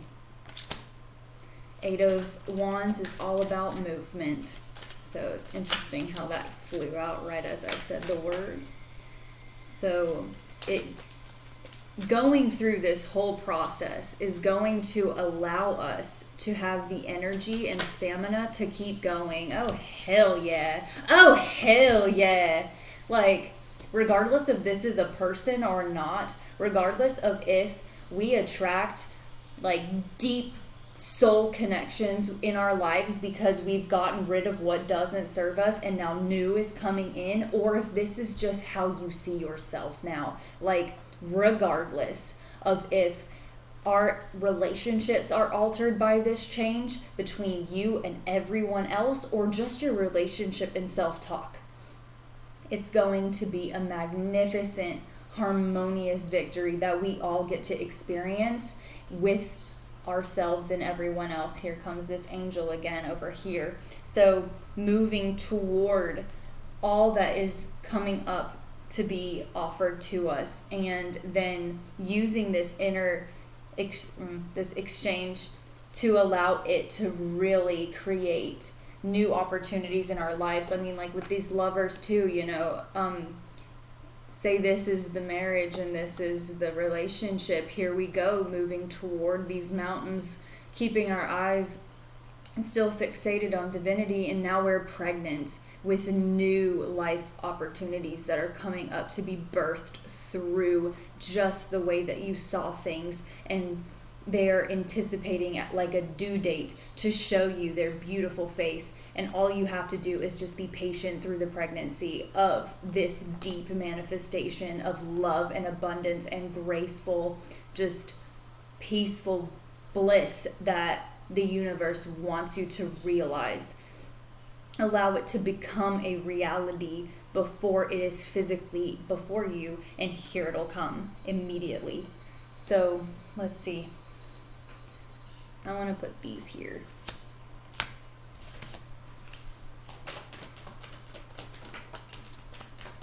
Eight of Wands is all about movement. So it's interesting how that flew out right as I said the word. So going through this whole process is going to allow us to have the energy and stamina to keep going. Oh, hell yeah. Oh, hell yeah. Like, regardless if this is a person or not, regardless of if we attract like deep soul connections in our lives because we've gotten rid of what doesn't serve us and now new is coming in, or if this is just how you see yourself now. Like, regardless of if our relationships are altered by this change between you and everyone else, or just your relationship and self-talk, it's going to be a magnificent, harmonious victory that we all get to experience with ourselves and everyone else. Here comes this angel again over here. So moving toward all that is coming up to be offered to us, and then using this this exchange to allow it to really create new opportunities in our lives. I mean, like with these lovers too, you know, say this is the marriage and this is the relationship. Here we go, moving toward these mountains, keeping our eyes still fixated on divinity, and now we're pregnant with new life opportunities that are coming up to be birthed through just the way that you saw things, and they are anticipating at like a due date to show you their beautiful face, and all you have to do is just be patient through the pregnancy of this deep manifestation of love and abundance and graceful, just peaceful bliss that the universe wants you to realize. Allow it to become a reality before it is physically before you, and here it'll come immediately. So let's see. I want to put these here.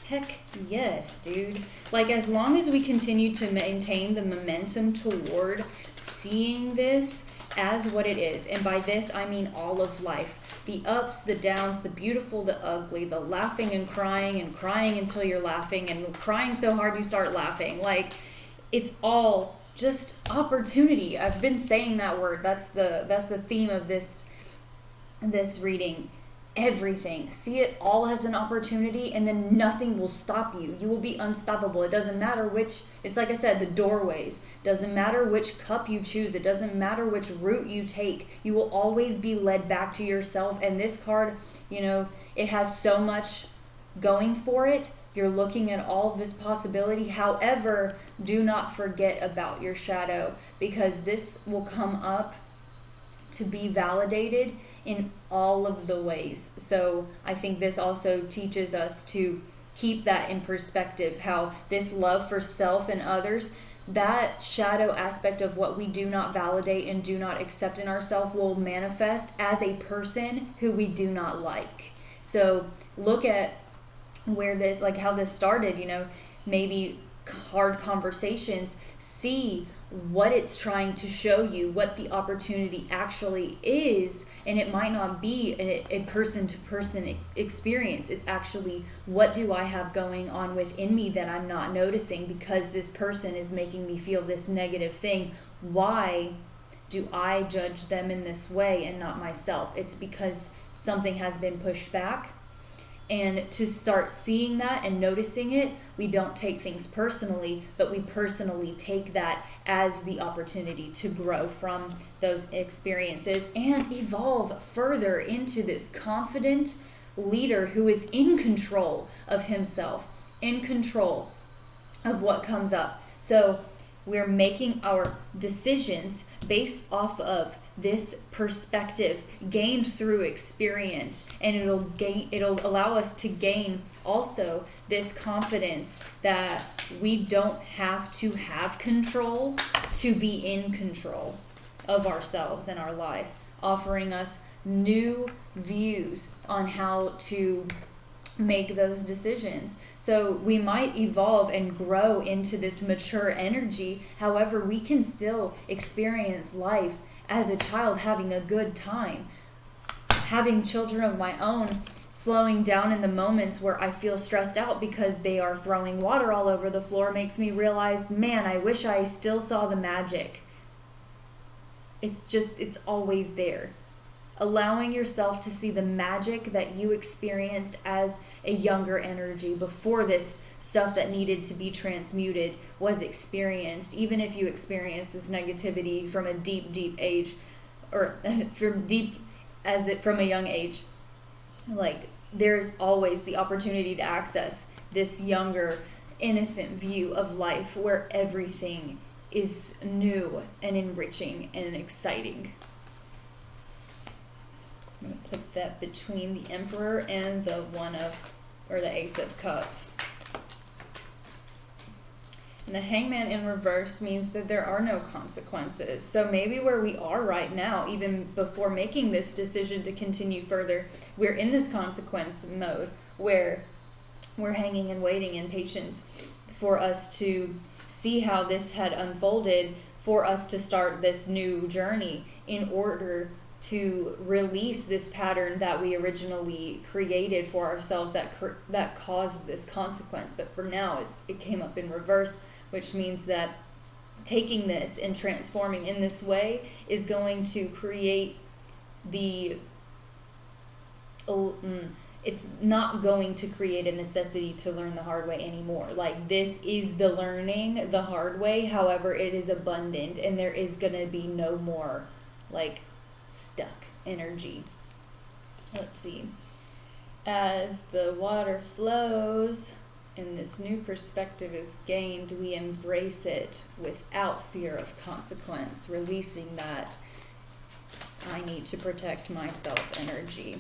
Heck yes, dude. Like, as long as we continue to maintain the momentum toward seeing this as what it is, and by this I mean all of life, the ups, the downs, the beautiful, the ugly, the laughing and crying until you're laughing, and crying so hard you start laughing. Like, it's all just opportunity. I've been saying that word. That's the theme of this reading. Everything. See it all as an opportunity, and then nothing will stop you. You will be unstoppable. It doesn't matter which, it's like I said, the doorways. Doesn't matter which cup you choose. It doesn't matter which route you take. You will always be led back to yourself. And this card, you know, it has so much going for it. You're looking at all of this possibility. However, do not forget about your shadow, because this will come up to be validated in all of the ways. So I think this also teaches us to keep that in perspective, how this love for self and others, that shadow aspect of what we do not validate and do not accept in ourselves, will manifest as a person who we do not like. So look at where this, like how this started, you know, maybe hard conversations. See what it's trying to show you, what the opportunity actually is, and it might not be a person-to-person experience. It's actually, what do I have going on within me that I'm not noticing because this person is making me feel this negative thing? Why do I judge them in this way and not myself? It's because something has been pushed back, And to start seeing that and noticing it, we don't take things personally, but we personally take that as the opportunity to grow from those experiences and evolve further into this confident leader who is in control of himself, in control of what comes up. So we're making our decisions based off of this perspective gained through experience, and it'll allow us to gain also this confidence that we don't have to have control to be in control of ourselves and our life, offering us new views on how to make those decisions. So we might evolve and grow into this mature energy. However, we can still experience life as a child, having a good time, having children of my own, slowing down in the moments where I feel stressed out because they are throwing water all over the floor makes me realize, man, I wish I still saw the magic. It's always there. Allowing yourself to see the magic that you experienced as a younger energy before this stuff that needed to be transmuted was experienced, even if you experienced this negativity from a deep age, or from a young age. Like, there's always the opportunity to access this younger, innocent view of life where everything is new and enriching and exciting. I'm going to put that between the Emperor and the Ace of Cups. And the Hangman in reverse means that there are no consequences. So maybe where we are right now, even before making this decision to continue further, we're in this consequence mode where we're hanging and waiting in patience for us to see how this had unfolded, for us to start this new journey in order to release this pattern that we originally created for ourselves that caused this consequence. But for now, it came up in reverse, which means that taking this and transforming in this way is going to create it's not going to create a necessity to learn the hard way anymore. Like, this is the learning the hard way. However, it is abundant, and there is going to be no more stuck energy. Let's see. As the water flows and this new perspective is gained, we embrace it without fear of consequence, releasing that I need to protect myself energy.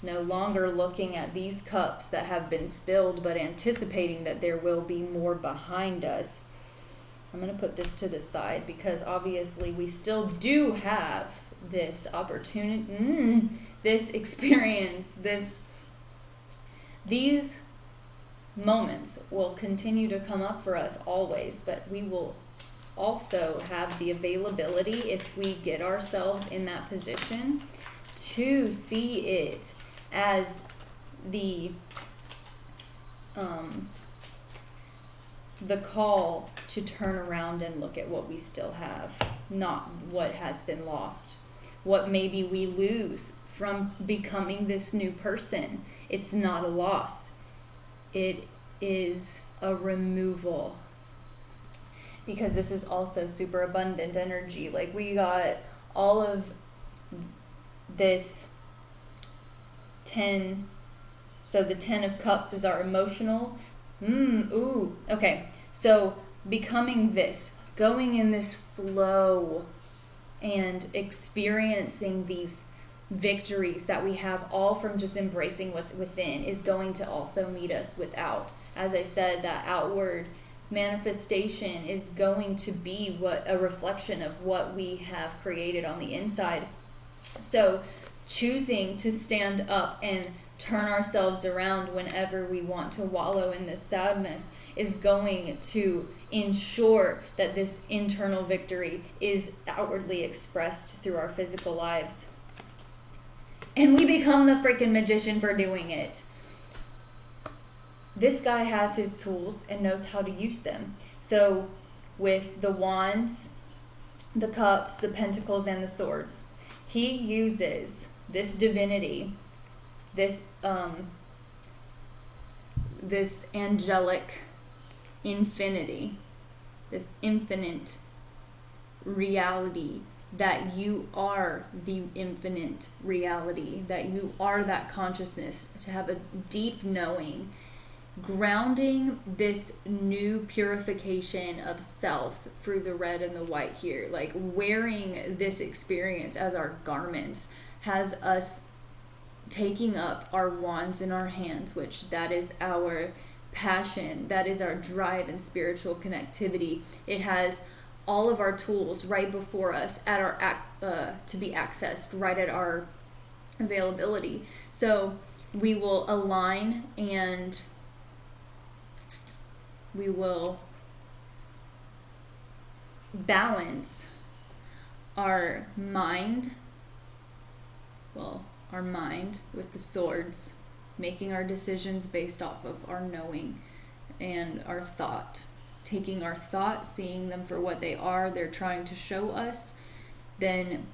No longer looking at these cups that have been spilled, but anticipating that there will be more behind us. I'm going to put this to the side because obviously we still do have this opportunity, this experience, these moments will continue to come up for us always, but we will also have the availability, if we get ourselves in that position, to see it as the call to turn around and look at what we still have, not what has been lost. What maybe we lose from becoming this new person. It's not a loss. It is a removal. Because this is also super abundant energy. Like, we got all of this 10. So the 10 of Cups is our emotional. Okay. So becoming this, going in this flow and experiencing these victories that we have all from just embracing what's within is going to also meet us without. As I said, that outward manifestation is going to be a reflection of what we have created on the inside. So choosing to stand up and turn ourselves around whenever we want to wallow in this sadness is going to ensure that this internal victory is outwardly expressed through our physical lives. And we become the freaking magician for doing it. This guy has his tools and knows how to use them. So with the wands, the cups, the pentacles, and the swords, he uses this divinity, this this angelic infinity, this infinite reality, that you are the infinite reality, that you are that consciousness, to have a deep knowing, grounding this new purification of self through the red and the white here, like wearing this experience as our garments, has us taking up our wands in our hands, which that is our passion, that is our drive and spiritual connectivity. It has all of our tools right before us at our to be accessed right at our availability. So we will align and we will balance our mind with the swords, making our decisions based off of our knowing, and our thought, taking our thought, seeing them for what they are, they're trying to show us, then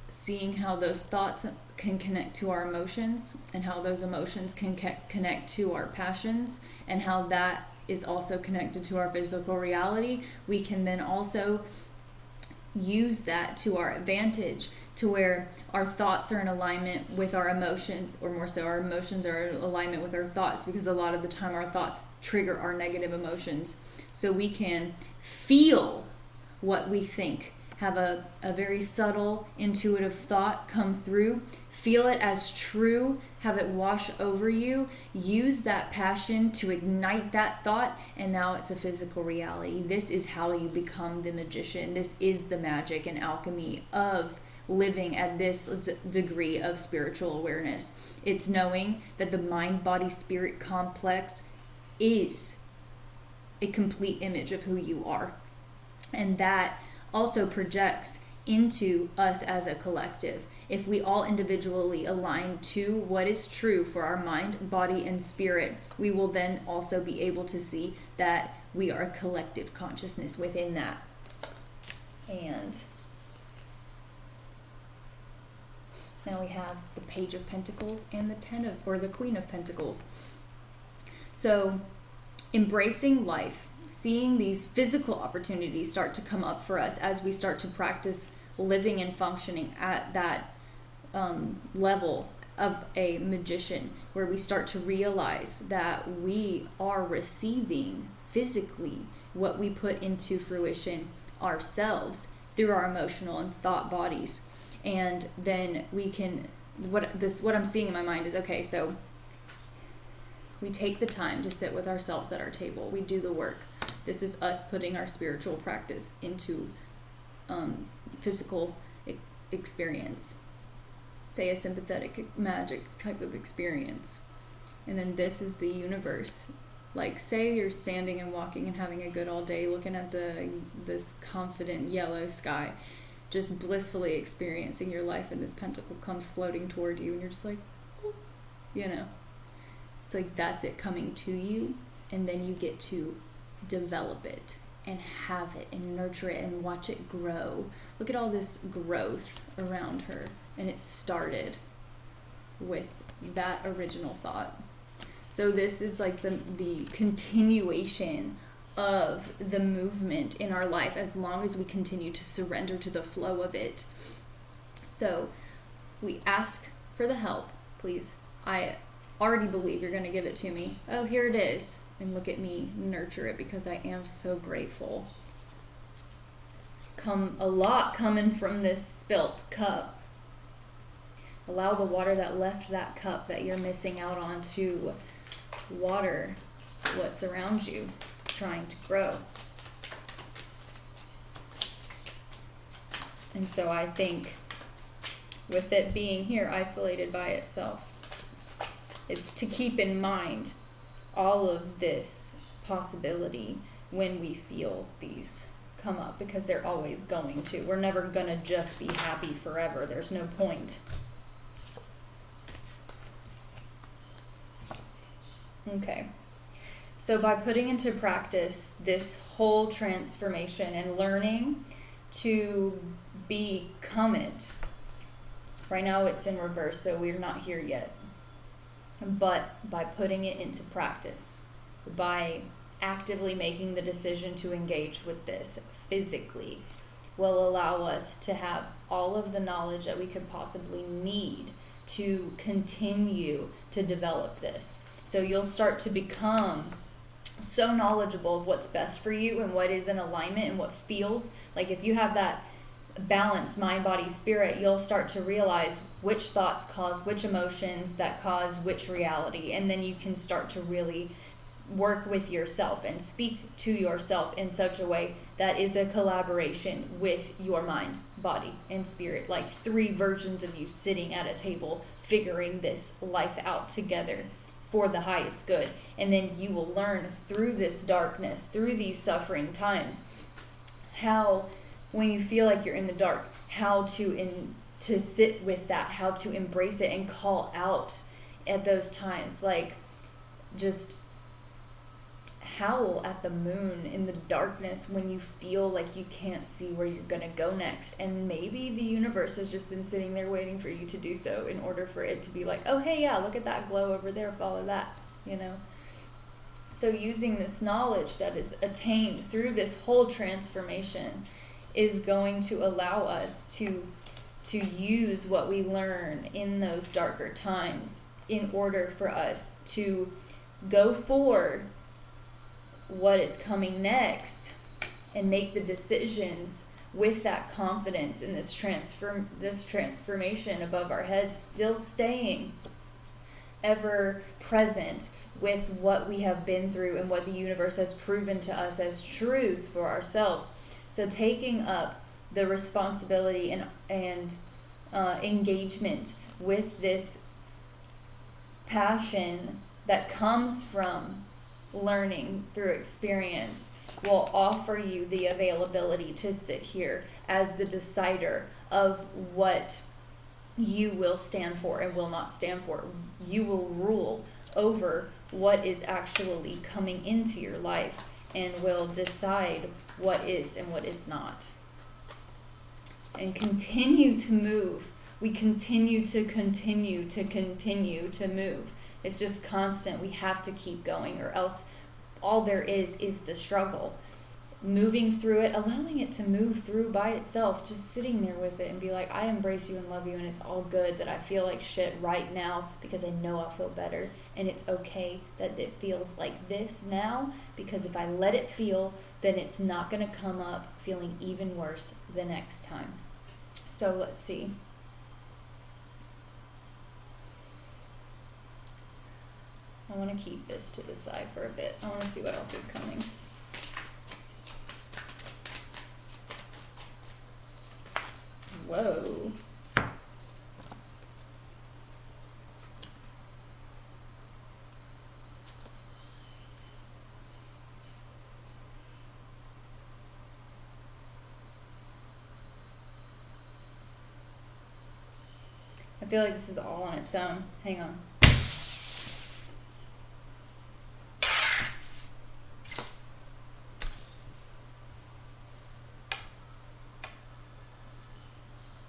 seeing how those thoughts can connect to our emotions, and how those emotions can connect to our passions, and how that is also connected to our physical reality. We can then also use that to our advantage, to where our thoughts are in alignment with our emotions, or more so our emotions are in alignment with our thoughts, because a lot of the time our thoughts trigger our negative emotions. So we can feel what we think, have a very subtle intuitive thought come through, feel it as true, have it wash over you, use that passion to ignite that thought, and now it's a physical reality. This is how you become the magician. This is the magic and alchemy of living at this degree of spiritual awareness. It's knowing that the mind-body-spirit complex is a complete image of who you are, and that also projects into us as a collective. If we all individually align to what is true for our mind, body, and spirit, we will then also be able to see that we are a collective consciousness within that. And now we have the Page of Pentacles and the Queen of Pentacles. So embracing life, seeing these physical opportunities start to come up for us as we start to practice living and functioning at that level of a magician, where we start to realize that we are receiving physically what we put into fruition ourselves through our emotional and thought bodies. And then we can, what I'm seeing in my mind is, okay, so we take the time to sit with ourselves at our table. We do the work. This is us putting our spiritual practice into physical experience, say a sympathetic magic type of experience. And then this is the universe. Like, say you're standing and walking and having a good all day, looking at this confident yellow sky, just blissfully experiencing your life, and this pentacle comes floating toward you, and you're just like, you know. It's like that's it coming to you, and then you get to develop it and have it and nurture it and watch it grow. Look at all this growth around her, and it started with that original thought. So this is like the continuation of the movement in our life, as long as we continue to surrender to the flow of it. So we ask for the help, please. I already believe you're going to give it to me. Oh, here it is. And look at me nurture it, because I am so grateful. A lot coming from this spilt cup. Allow the water that left that cup that you're missing out on to water what's around you, trying to grow. And so I think with it being here isolated by itself, it's to keep in mind all of this possibility when we feel these come up, because they're always going to. We're never going to just be happy forever. There's no point. Okay. So by putting into practice this whole transformation and learning to become it, right now it's in reverse, so we're not here yet. but by putting it into practice, by actively making the decision to engage with this physically, will allow us to have all of the knowledge that we could possibly need to continue to develop this. So you'll start to become so knowledgeable of what's best for you and what is in alignment and what feels like. If you have that balanced mind, body, spirit, you'll start to realize which thoughts cause which emotions that cause which reality, and then you can start to really work with yourself and speak to yourself in such a way that is a collaboration with your mind, body, and spirit, like 3 versions of you sitting at a table figuring this life out together for the highest good. And then you will learn through this darkness, through these suffering times, how, when you feel like you're in the dark, how to sit with that, how to embrace it and call out at those times. Like, just howl at the moon in the darkness when you feel like you can't see where you're going to go next. And maybe the universe has just been sitting there waiting for you to do so in order for it to be like, oh, hey, yeah, look at that glow over there, follow that, you know? So using this knowledge that is attained through this whole transformation is going to allow us to use what we learn in those darker times in order for us to go for what is coming next and make the decisions with that confidence in this transformation above our heads, still staying ever present with what we have been through and what the universe has proven to us as truth for ourselves. So taking up the responsibility and engagement with this passion that comes from learning through experience will offer you the availability to sit here as the decider of what you will stand for and will not stand for. You will rule over what is actually coming into your life and will decide what is and what is not. And continue to move. We continue to move. It's just constant. We have to keep going, or else all there is the struggle. Moving through it, allowing it to move through by itself, just sitting there with it and be like, I embrace you and love you, and it's all good that I feel like shit right now because I know I'll feel better. And it's okay that it feels like this now, because if I let it feel, then it's not going to come up feeling even worse the next time. So let's see. I want to keep this to the side for a bit. I want to see what else is coming. Whoa. I feel like this is all on its own. Hang on.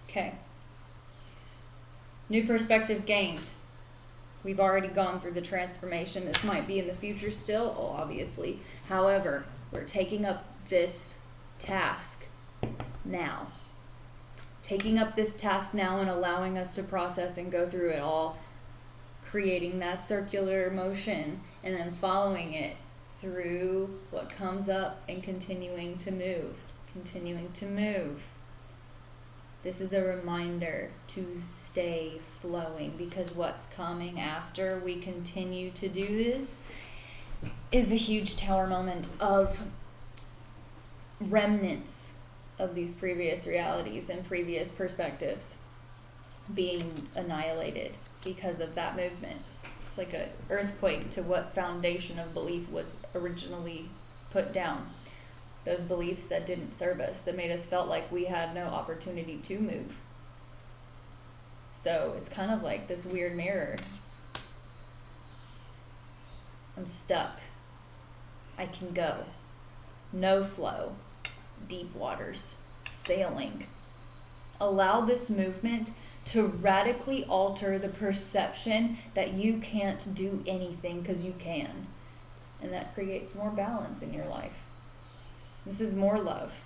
Okay. New perspective gained. We've already gone through the transformation. This might be in the future still, obviously. However, we're taking up this task now. Taking up this task now and allowing us to process and go through it all, creating that circular motion, and then following it through what comes up and continuing to move. This is a reminder to stay flowing, because what's coming after we continue to do this is a huge tower moment of remnants of these previous realities and previous perspectives being annihilated because of that movement. It's like an earthquake to what foundation of belief was originally put down. Those beliefs that didn't serve us, that made us felt like we had no opportunity to move. So it's kind of like this weird mirror. I'm stuck. I can go. No flow. Deep waters. Sailing. Allow this movement to radically alter the perception that you can't do anything because you can. And that creates more balance in your life. This is more love.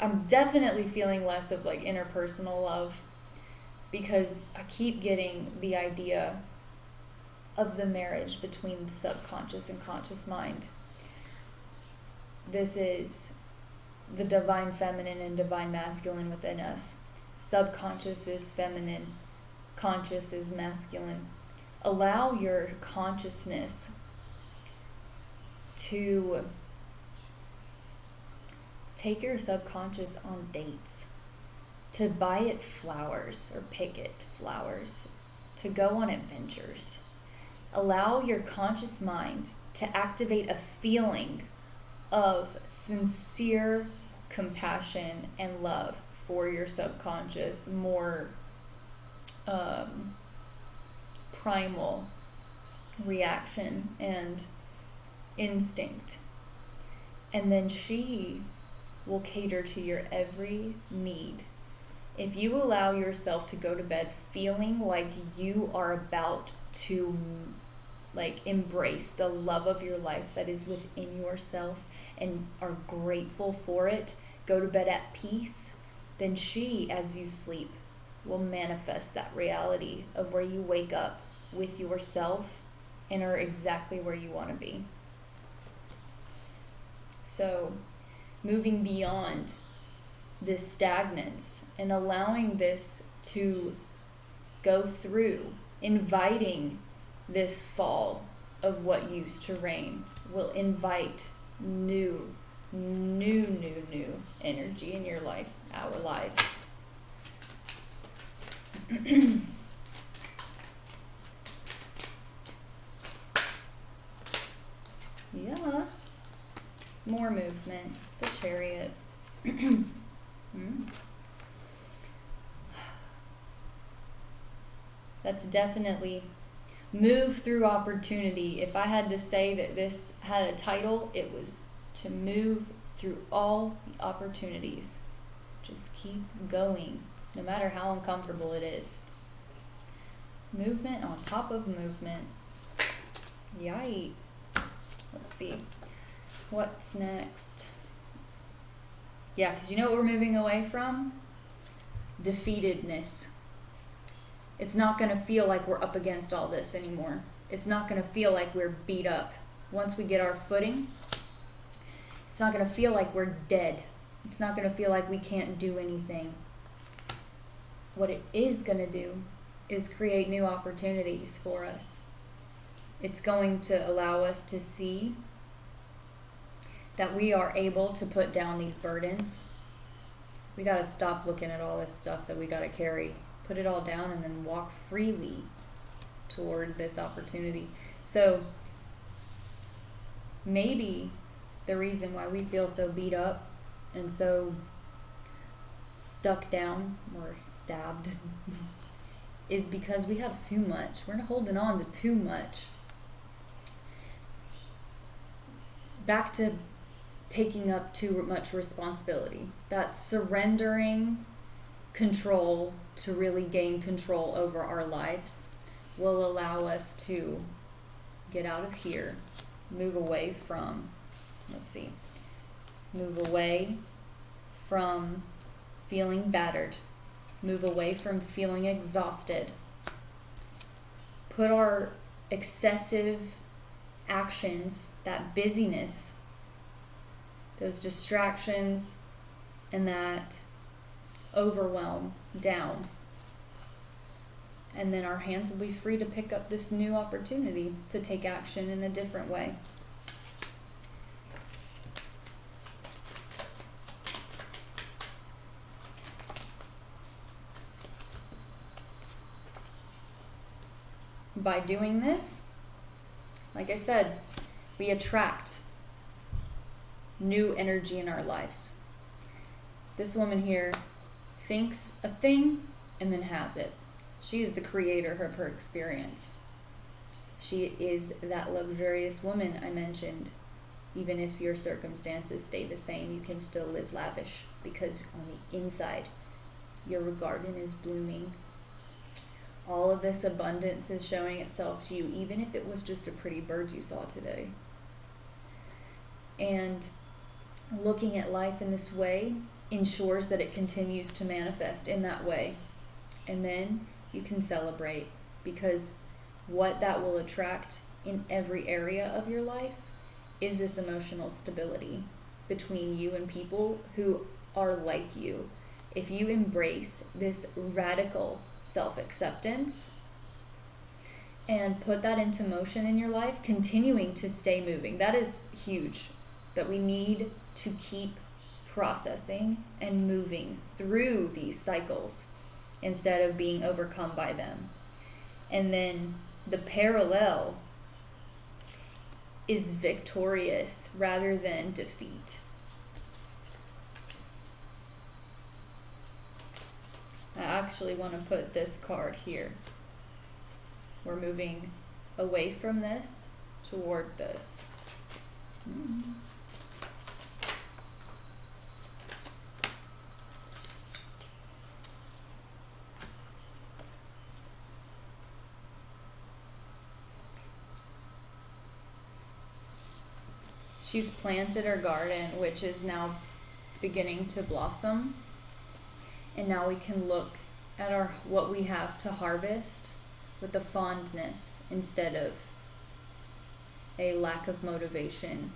I'm definitely feeling less of like interpersonal love, because I keep getting the idea of the marriage between the subconscious and conscious mind. This is the divine feminine and divine masculine within us. Subconscious is feminine, conscious is masculine. Allow your consciousness to take your subconscious on dates, to buy it flowers or pick it flowers, to go on adventures. Allow your conscious mind to activate a feeling of sincere compassion and love for your subconscious, more primal reaction and instinct. And then she will cater to your every need. If you allow yourself to go to bed feeling like you are about to embrace the love of your life that is within yourself and are grateful for it, go to bed at peace, then she, as you sleep, will manifest that reality of where you wake up with yourself and are exactly where you want to be. So, moving beyond this stagnance and allowing this to go through, inviting this fall of what used to reign will invite new energy in your life, our lives. Yeah. More movement. The Chariot. That's definitely move through opportunity. If I had to say that this had a title, it was to move through all the opportunities. Just keep going, no matter how uncomfortable it is. Movement on top of movement. Yikes. Let's see. What's next? Yeah, because you know what we're moving away from? Defeatedness. It's not going to feel like we're up against all this anymore. It's not going to feel like we're beat up. Once we get our footing, it's not going to feel like we're dead. It's not going to feel like we can't do anything. What it is going to do is create new opportunities for us. It's going to allow us to see that we are able to put down these burdens. We got to stop looking at all this stuff that we got to carry. Put it all down and then walk freely toward this opportunity. So maybe the reason why we feel so beat up and so stuck down or stabbed is because we have too much. We're holding on to too much. Back to taking up too much responsibility. That's surrendering control to really gain control over our lives will allow us to get out of here, move away from, move away from feeling battered, move away from feeling exhausted, put our excessive actions, that busyness, those distractions, and that overwhelm down. And then our hands will be free to pick up this new opportunity to take action in a different way. By doing this, like I said, we attract new energy in our lives. This woman here thinks a thing and then has it. She is the creator of her experience. She is that luxurious woman I mentioned. Even if your circumstances stay the same, you can still live lavish because on the inside, your garden is blooming. All of this abundance is showing itself to you, even if it was just a pretty bird you saw today. And looking at life in this way ensures that it continues to manifest in that way. And then you can celebrate, because what that will attract in every area of your life is this emotional stability between you and people who are like you. If you embrace this radical self-acceptance and put that into motion in your life, continuing to stay moving, that is huge, that we need to keep processing and moving through these cycles instead of being overcome by them. And then the parallel is victorious rather than defeat. I actually want to put this card here. We're moving away from this toward this. She's planted her garden, which is now beginning to blossom. And now we can look at what we have to harvest with a fondness instead of a lack of motivation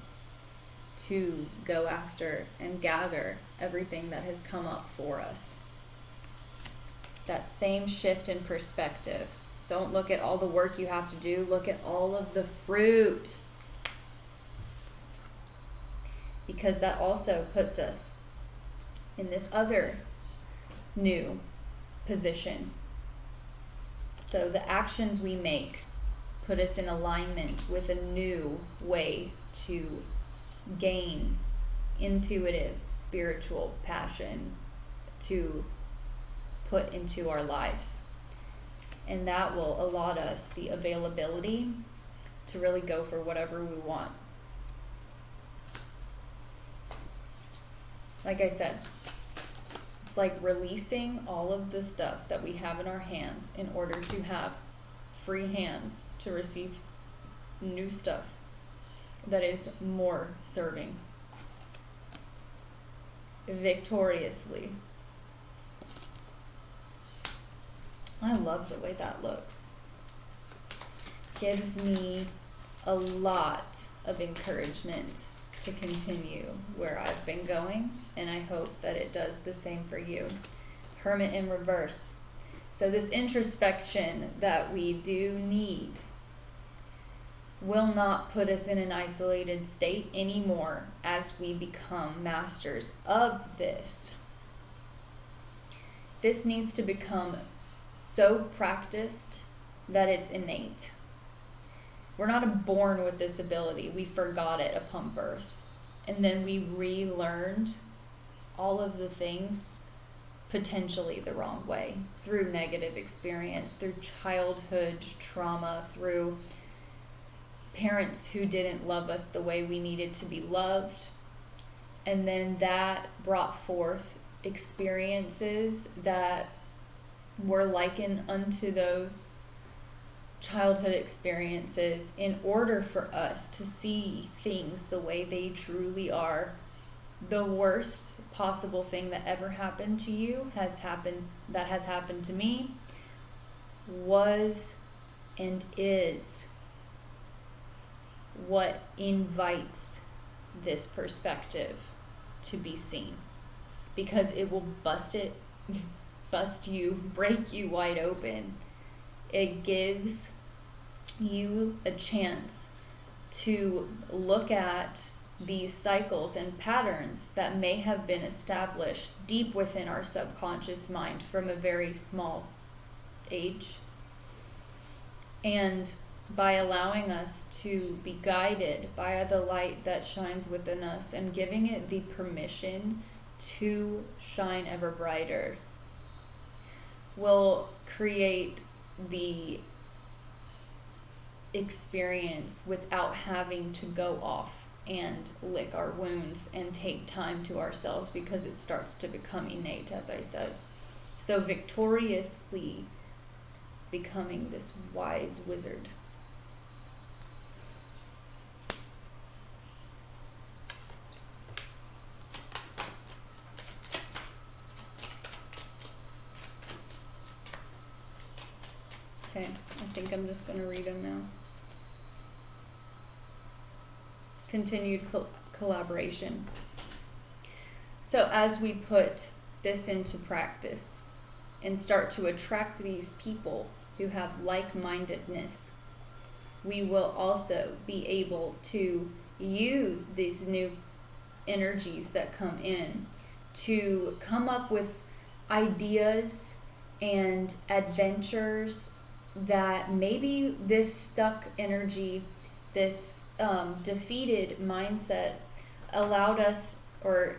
to go after and gather everything that has come up for us. That same shift in perspective. Don't look at all the work you have to do. Look at all of the fruit. Because that also puts us in this other new position. So the actions we make put us in alignment with a new way to gain intuitive, spiritual passion to put into our lives. And that will allot us the availability to really go for whatever we want. Like I said, it's like releasing all of the stuff that we have in our hands in order to have free hands to receive new stuff that is more serving victoriously. I love the way that looks. Gives me a lot of encouragement to continue where I've been going, and I hope that it does the same for you. Hermit in reverse. So this introspection that we do need will not put us in an isolated state anymore as we become masters of this. This needs to become so practiced that it's innate. We're not born with this ability. We forgot it upon birth. And then we relearned all of the things potentially the wrong way through negative experience, through childhood trauma, through parents who didn't love us the way we needed to be loved. And then that brought forth experiences that were likened unto those childhood experiences in order for us to see things the way they truly are. The worst possible thing that ever happened to you has happened to me, was and is what invites this perspective to be seen, because it will bust you, break you wide open. It gives you a chance to look at these cycles and patterns that may have been established deep within our subconscious mind from a very small age. And by allowing us to be guided by the light that shines within us and giving it the permission to shine ever brighter, will create the experience without having to go off and lick our wounds and take time to ourselves, because it starts to become innate, as I said. So victoriously becoming this wise wizard. Okay, I think I'm just going to read them now. Continued collaboration. So as we put this into practice and start to attract these people who have like-mindedness, we will also be able to use these new energies that come in to come up with ideas and adventures that maybe this stuck energy, this defeated mindset allowed us or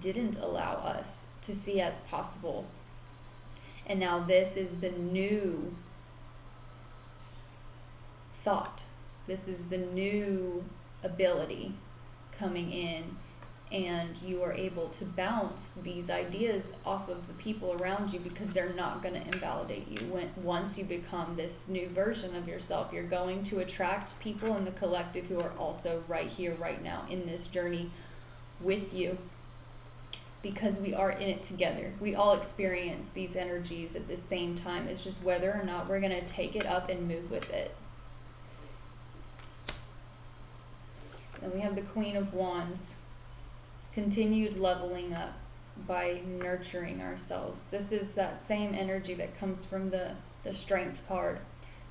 didn't allow us to see as possible. And now this is the new thought. This is the new ability coming in, and you are able to bounce these ideas off of the people around you because they're not going to invalidate you. Once you become this new version of yourself, you're going to attract people in the collective who are also right here, right now, in this journey with you, because we are in it together. We all experience these energies at the same time. It's just whether or not we're going to take it up and move with it. Then we have the Queen of Wands. Continued leveling up by nurturing ourselves. This is that same energy that comes from the Strength card.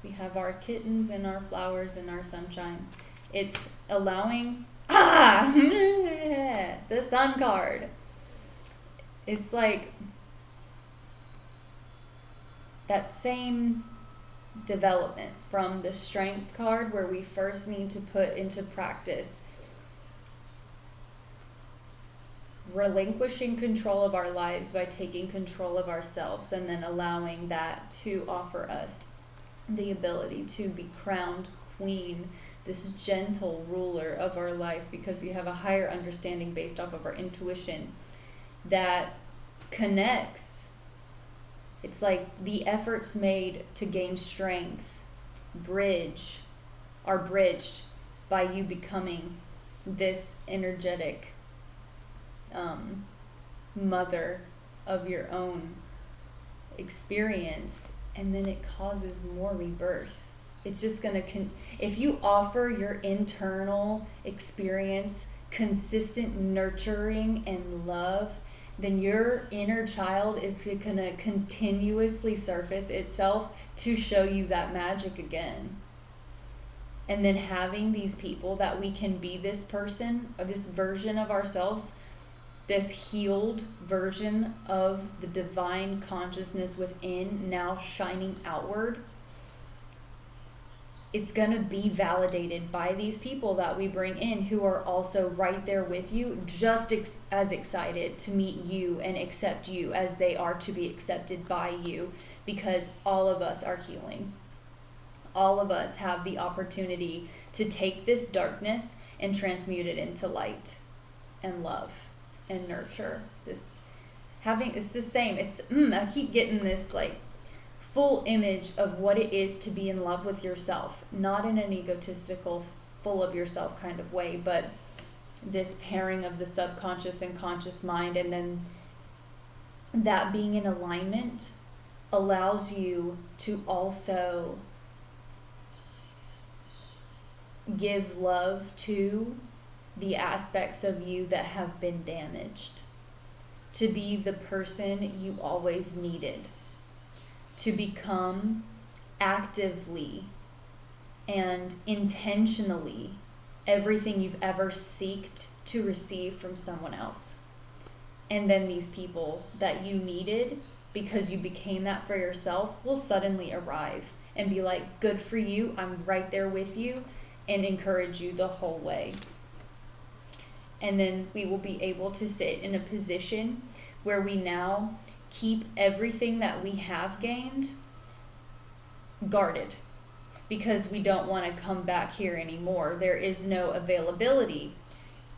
We have our kittens and our flowers and our sunshine. It's allowing the Sun card. It's like that same development from the Strength card, where we first need to put into practice relinquishing control of our lives by taking control of ourselves, and then allowing that to offer us the ability to be crowned queen, this gentle ruler of our life, because we have a higher understanding based off of our intuition that connects. It's like the efforts made to gain strength are bridged by you becoming this energetic mother of your own experience, and then it causes more rebirth. It's just going to if you offer your internal experience consistent nurturing and love, then your inner child is going to continuously surface itself to show you that magic again. And then having these people that we can be this person, or this version of ourselves, this healed version of the divine consciousness within, now shining outward, it's going to be validated by these people that we bring in, who are also right there with you, just as excited to meet you and accept you as they are to be accepted by you, because all of us are healing. All of us have the opportunity to take this darkness and transmute it into light and love and nurture. It's the same. I keep getting this like full image of what it is to be in love with yourself, not in an egotistical, full of yourself kind of way, but this pairing of the subconscious and conscious mind, and then that being in alignment allows you to also give love to the aspects of you that have been damaged, to be the person you always needed, to become actively and intentionally everything you've ever sought to receive from someone else. And then these people that you needed because you became that for yourself will suddenly arrive and be like, good for you, I'm right there with you, and encourage you the whole way. And then we will be able to sit in a position where we now keep everything that we have gained guarded, because we don't want to come back here anymore. There is no availability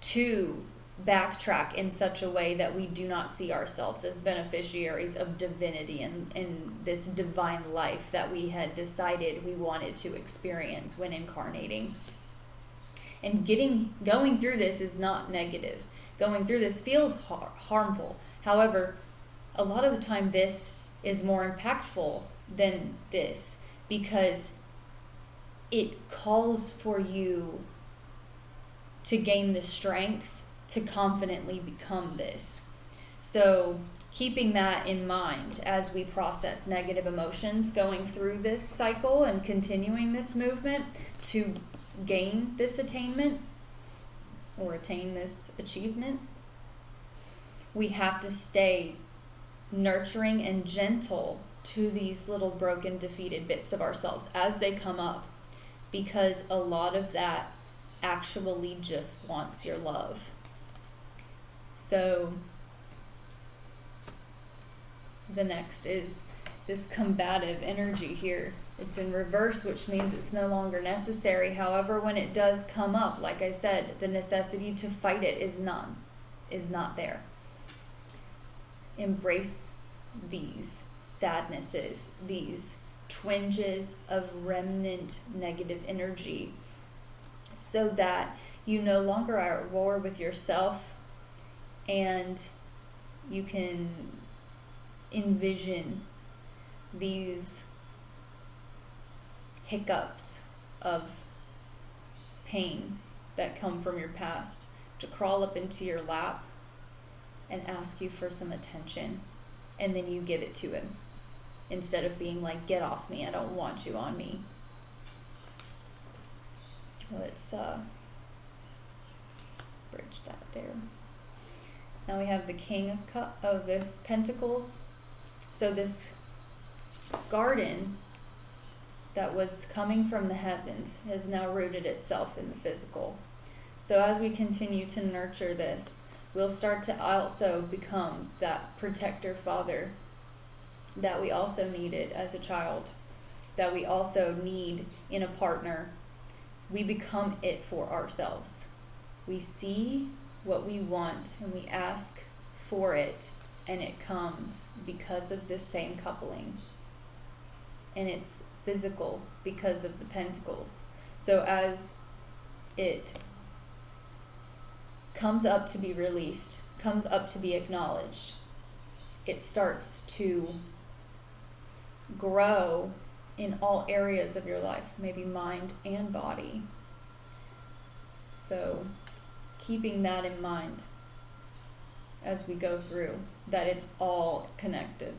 to backtrack in such a way that we do not see ourselves as beneficiaries of divinity and in this divine life that we had decided we wanted to experience when incarnating. And going through this is not negative. Going through this feels harmful. However, a lot of the time this is more impactful than this, because it calls for you to gain the strength to confidently become this. So keeping that in mind as we process negative emotions, going through this cycle and continuing this movement to gain this attainment or attain this achievement, we have to stay nurturing and gentle to these little broken, defeated bits of ourselves as they come up, because a lot of that actually just wants your love. So the next is this combative energy here. It's in reverse, which means it's no longer necessary. However, when it does come up, like I said, the necessity to fight it is not there. Embrace these sadnesses, these twinges of remnant negative energy, so that you no longer are at war with yourself, and you can envision these hiccups of pain that come from your past to crawl up into your lap and ask you for some attention, and then you give it to him instead of being like, get off me, I don't want you on me. Let's bridge that there. Now we have the King of the Pentacles. So this garden that was coming from the heavens has now rooted itself in the physical. So as we continue to nurture this, we'll start to also become that protector father that we also needed as a child, that we also need in a partner. We become it for ourselves. We see what we want and we ask for it, and it comes because of this same coupling. And it's physical because of the pentacles. So as it comes up to be released, comes up to be acknowledged, it starts to grow in all areas of your life, maybe mind and body. So keeping that in mind as we go through, that it's all connected.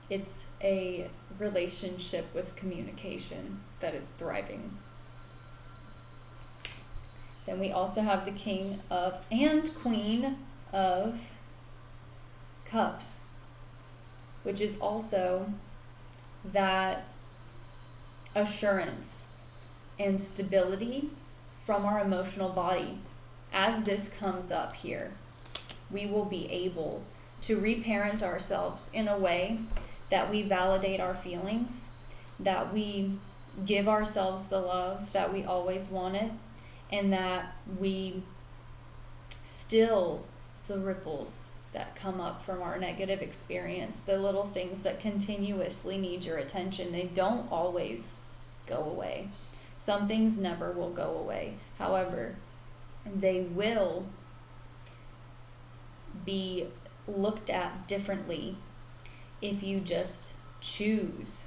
It's a relationship with communication that is thriving. Then we also have the King of and Queen of Cups, which is also that assurance and stability from our emotional body. As this comes up here, we will be able to reparent ourselves in a way that we validate our feelings, that we give ourselves the love that we always wanted, and that we still the ripples that come up from our negative experience, the little things that continuously need your attention. They don't always go away. Some things never will go away. However, they will be looked at differently if you just choose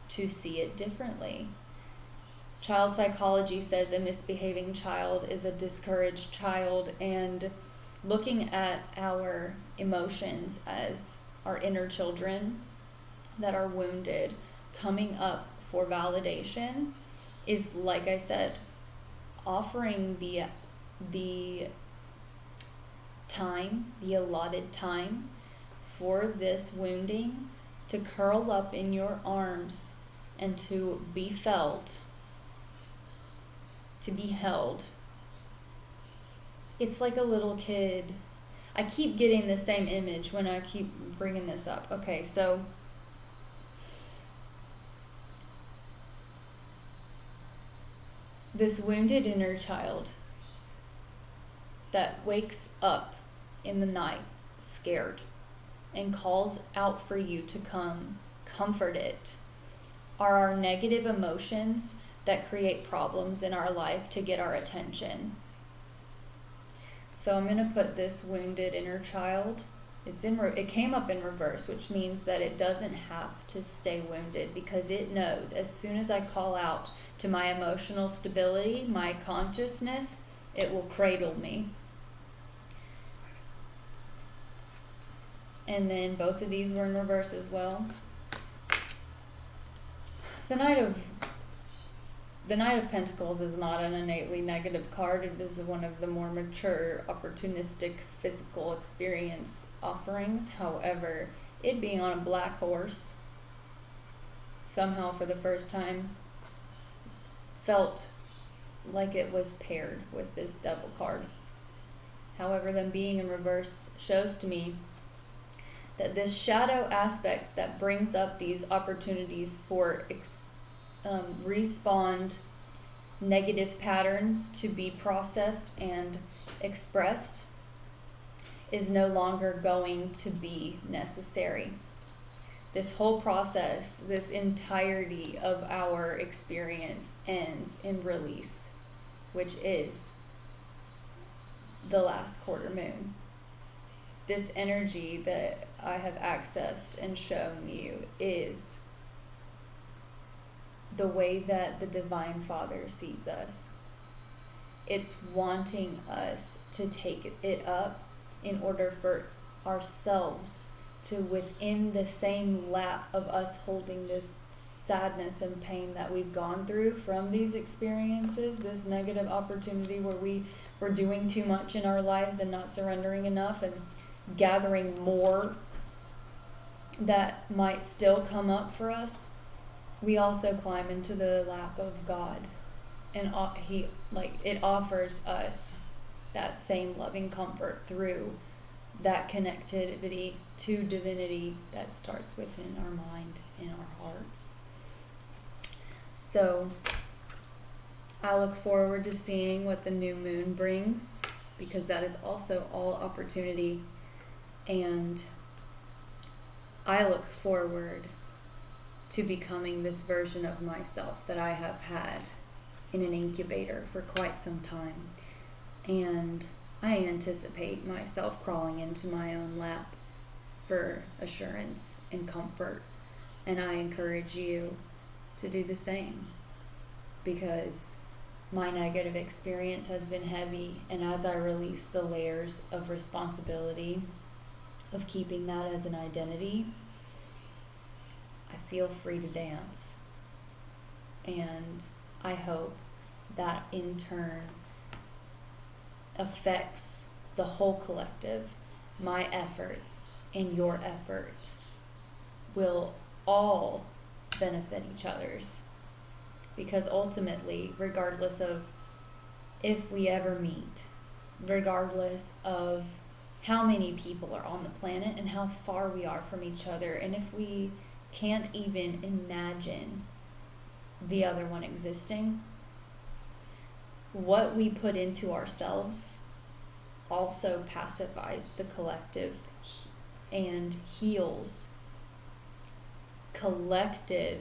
to see it differently. Child psychology says a misbehaving child is a discouraged child, and looking at our emotions as our inner children that are wounded, coming up for validation is, like I said, offering the time, the allotted time for this wounding to curl up in your arms and to be felt, to be held. It's like a little kid. I keep getting the same image when I keep bringing this up. Okay, so this wounded inner child that wakes up in the night scared and calls out for you to come comfort it are our negative emotions that create problems in our life to get our attention. So I'm going to put this wounded inner child. It came up in reverse, which means that it doesn't have to stay wounded, because it knows as soon as I call out to my emotional stability, my consciousness, it will cradle me. And then both of these were in reverse as well. The Knight of Pentacles is not an innately negative card. It is one of the more mature, opportunistic, physical experience offerings. However, it being on a black horse, somehow for the first time, felt like it was paired with this Devil card. However, them being in reverse shows to me that this shadow aspect that brings up these opportunities for respawned negative patterns to be processed and expressed is no longer going to be necessary. This whole process, this entirety of our experience ends in release, which is the last quarter moon. This energy that I have accessed and shown you is the way that the Divine Father sees us. It's wanting us to take it up in order for ourselves to, within the same lap of us holding this sadness and pain that we've gone through from these experiences, this negative opportunity where we were doing too much in our lives and not surrendering enough and gathering more that might still come up for us, we also climb into the lap of God, and it offers us that same loving comfort through that connectivity to divinity that starts within our mind and our hearts. So I look forward to seeing what the new moon brings, because that is also all opportunity. And I look forward to becoming this version of myself that I have had in an incubator for quite some time. And I anticipate myself crawling into my own lap for assurance and comfort. And I encourage you to do the same, because my negative experience has been heavy, and as I release the layers of responsibility of keeping that as an identity, I feel free to dance. And I hope that in turn affects the whole collective. My efforts and your efforts will all benefit each other's, because ultimately, regardless of if we ever meet, regardless of how many people are on the planet and how far we are from each other, and if we can't even imagine the other one existing, what we put into ourselves also pacifies the collective and heals collective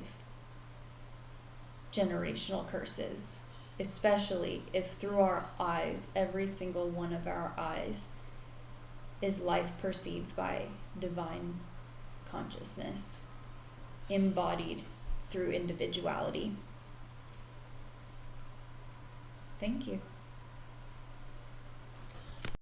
generational curses, especially if through our eyes, every single one of our eyes, is life perceived by divine consciousness, embodied through individuality. Thank you.